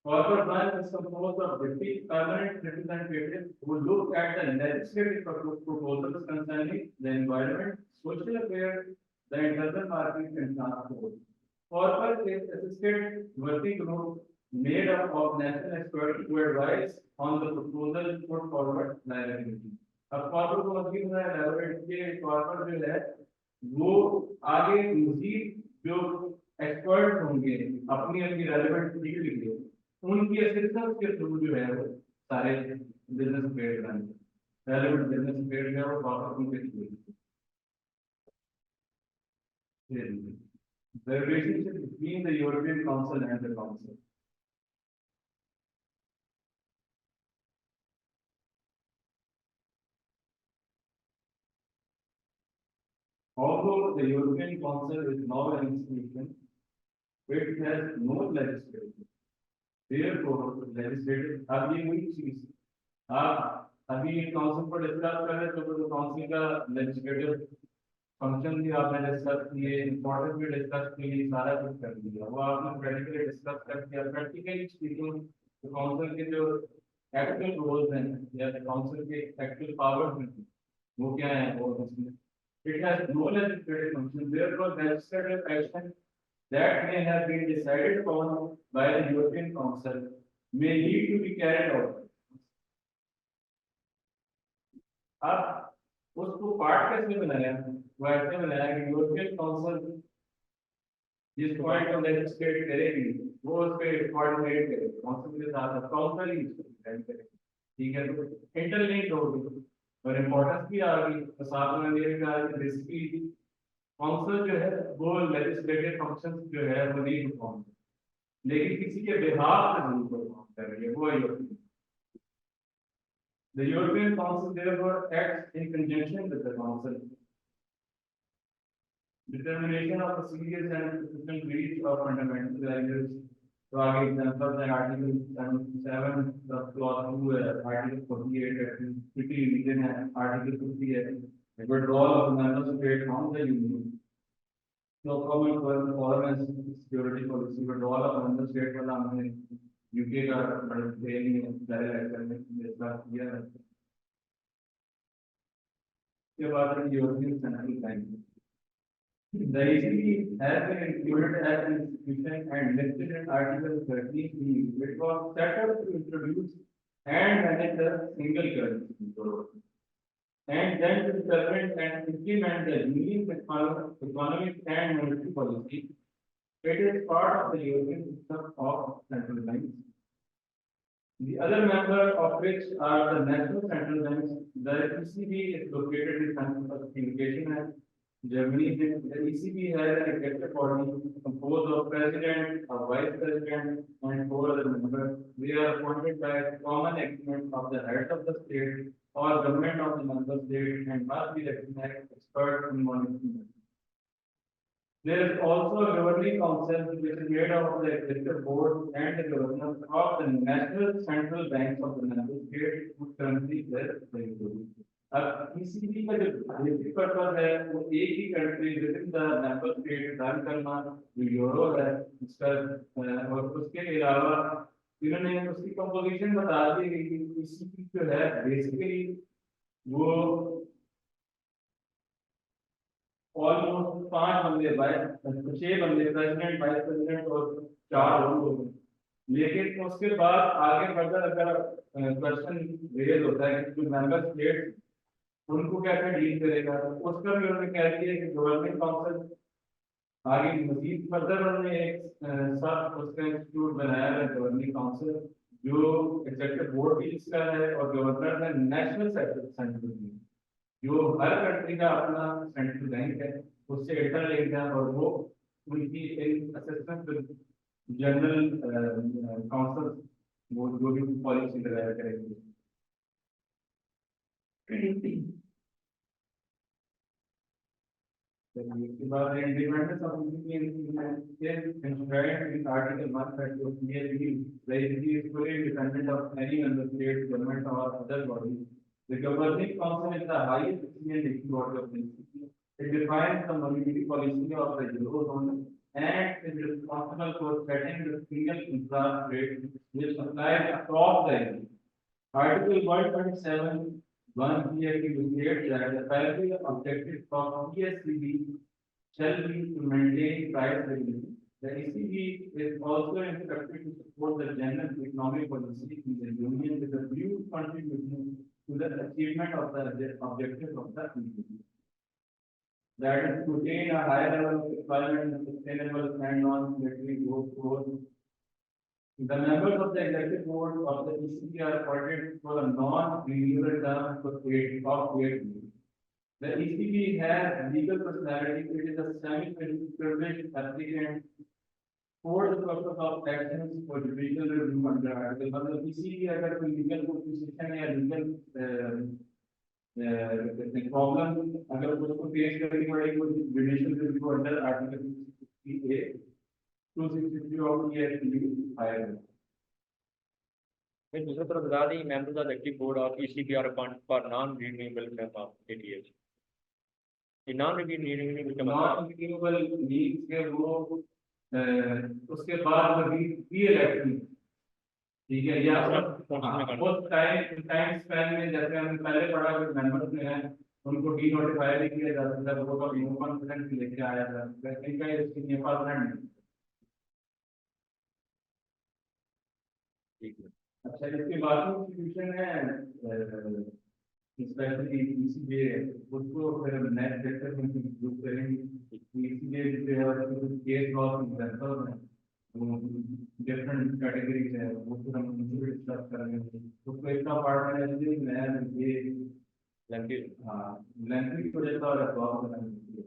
Corporate one is composed of deputy permanent representatives who look at the legislative proposals concerning the environment, social affairs, the internal market and transport. Corporate is assisted working group made up of national experts who advise on the proposal put forward by the committee. अब corporate को मजीद में elaborate किए corporate जो है वो आगे मजीद जो expert होंगे अपनी अपनी रेलेवेंट फील्ड के लिए उनकी असिस्टेंस के थ्रू जो है वो सारे बिजनेस अफेयर बनाएंगे रेलेवेंट बिजनेस अफेयर जो है वो कॉर्पोरेट उनके through the relationship between the European Council and the Council. Although the European Council is now an institution, it has no legislature. Therefore, legislative अब ये वही चीज आप अभी काउंसिल पर डिस्कस कर रहे थे तो काउंसिल का लेजिस्लेटिव फंक्शन भी आपने डिस्कस किए इंपॉर्टेंट भी डिस्कस किए सारा कुछ कर दिया वो आपने प्रैक्टिकली डिस्कस कर दिया प्रैक्टिकली स्पीकिंग तो काउंसिल के जो एक्चुअल रोल्स हैं या काउंसिल के एक्चुअल पावर्स हैं वो क्या है वो इसमें it has no legislative function therefore legislative action that may have been decided upon by the European Council may need to be carried out. अब उसको पार्ट कैसे बनाया वो ऐसे बनाया कि यूरोपियन काउंसिल जिस पॉइंट को लेजिस्लेट करेगी वो उस पे कोऑर्डिनेट करे काउंसिल के साथ काउंसिल ही करेगी ठीक है तो इंटरलिंक होगी और इम्पोर्टेंस भी आ गई तो साथ में ये कहा कि बेसिकली काउंसिल जो है वो लेजिस्लेटिव फंक्शंस जो है वो नहीं परफॉर्म लेकिन किसी के बिहाफ पे जरूर परफॉर्म कर रही है वो European The European Council therefore acts in conjunction with the Council. Determination of a serious and persistent breach of fundamental values. So, आगे examples हैं Article 7 clause 2 है, Article 48 है, Treaty Religion है, Article 50 है, withdrawal of member state from the Union. So, common foreign and security policy withdrawal of member state वाला हमने UK का training direct करने डिस्कस किया है के बाद European central bank The ECB has been included as an institution and listed in Article 13E. It was set up to introduce and manage the single currency and then to determine and implement the Union's economic and monetary policy. It is part of the European system of central banks. The other member of which are the national central banks. The ECB is located in Central Communication and Germany. The ECB has an executive body composed of president, a vice president, and 4 other members. They are appointed by a common agreement of the head of the state or government of the member state and must be recognized expert in monetary. There is also a governing council which is made up of the executive board and the governors of the national central banks of the member state who currently bear the authority. अब ECB का जो basic purpose है वो एक ही country within the member state run करना जो euro है इसका और उसके अलावा इन्होंने उसकी कंपोजिशन बता दी गई कि ECB जो है बेसिकली वो ऑलमोस्ट 5 बंदे 6 बंदे प्रेसिडेंट वाइस प्रेसिडेंट और 4 लोग लेकिन उसके बाद आगे फर्दर अगर क्वेश्चन रेज होता है कि जो मेंबर स्टेट उनको कैसे डील करेगा, उसका भी उन्होंने कह दिया कि गवर्निंग काउंसिल आगे मजीद फर्दर उन्होंने एक सब उसका इंस्टीट्यूट बनाया है गवर्निंग काउंसिल, जो एग्जीक्यूटिव बोर्ड भी इसका है और गवर्नर है नेशनल सेंट्रल बैंक, जो हर कंट्री का अपना सेंट्रल बैंक है, उससे इंटरलिंक्ड है और वो उनकी असेसमेंट जनरल काउंसिल वो जो भी पॉलिसी लगाया करेंगे। इसके बाद independence of in Article 132 clearly the agency is fully independent of any other state government or other body. The governing council is the highest decision-making body of the institute. It defines the monetary policy of the eurozone and is responsible for setting the single interest rate which applies across the area. Article 127 one clearly states that the primary objective of ESCB shall be to maintain price stability. The ECB is also instructed to support the general economic policy in the union with a view contributing to the achievement of the objectives of the ECB. That is to attain a higher level of employment and sustainable and non-monetary growth. The members of the executive board of the ECB are appointed for a non-renewable term of 8 years. The ECB has legal personality. It is a semi-privileged applicant for the purpose of actions for judicial review under article. मतलब ECB अगर कोई legal position या legal problem अगर उसको पेश करनी पड़ेगी वो judicial review under article 68 263 of ESCB आएगा। फिर दूसरी तरफ बता दें members of active board of ECB are appointed for non renewable term of 8 years। ये नॉन रिन्यूएबल का नॉन रिन्यूएबल मींस के वो उसके बाद री इलेक्शन, ठीक है, या उस टाइम स्पैन में जैसे हमने पहले पढ़ा कि मेंबर्स में हैं उनको डी नोटिफाई भी किया जा सकता है, वो तो नो कॉन्फिडेंस लेके आया था, लेकिन का इसकी नेपाल ठीक है। अच्छा इसके बाद इंस्टीट्यूशन है स्पेशली ECB उसको फिर नेक्स्ट लेक्चर में इंक्लूड करेंगे। ECB जो है केस लॉ की मेथड है वो डिफरेंट कैटेगरीज है वो फिर हम उनको डिस्कस करेंगे। उसको इतना पार्ट में है मैं ये लेंथी लेंथी प्रोजेक्ट और सॉल्व करेंगे।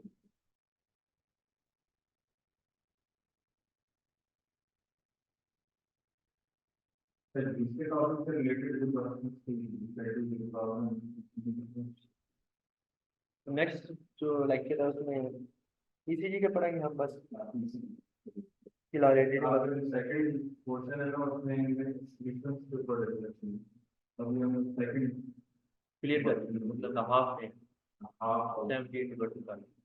दूसरे टॉपिक से रिलेटेड नेक्स्ट जो लेक्चर है उसमें ECG के पढ़ेंगे हम बस फिलहाल सेकंड पोर्शन है ना उसमें डिफरेंस के ऊपर डिस्कशन अभी हम सेकंड क्लियर कर मतलब हाफ में हाफ 78%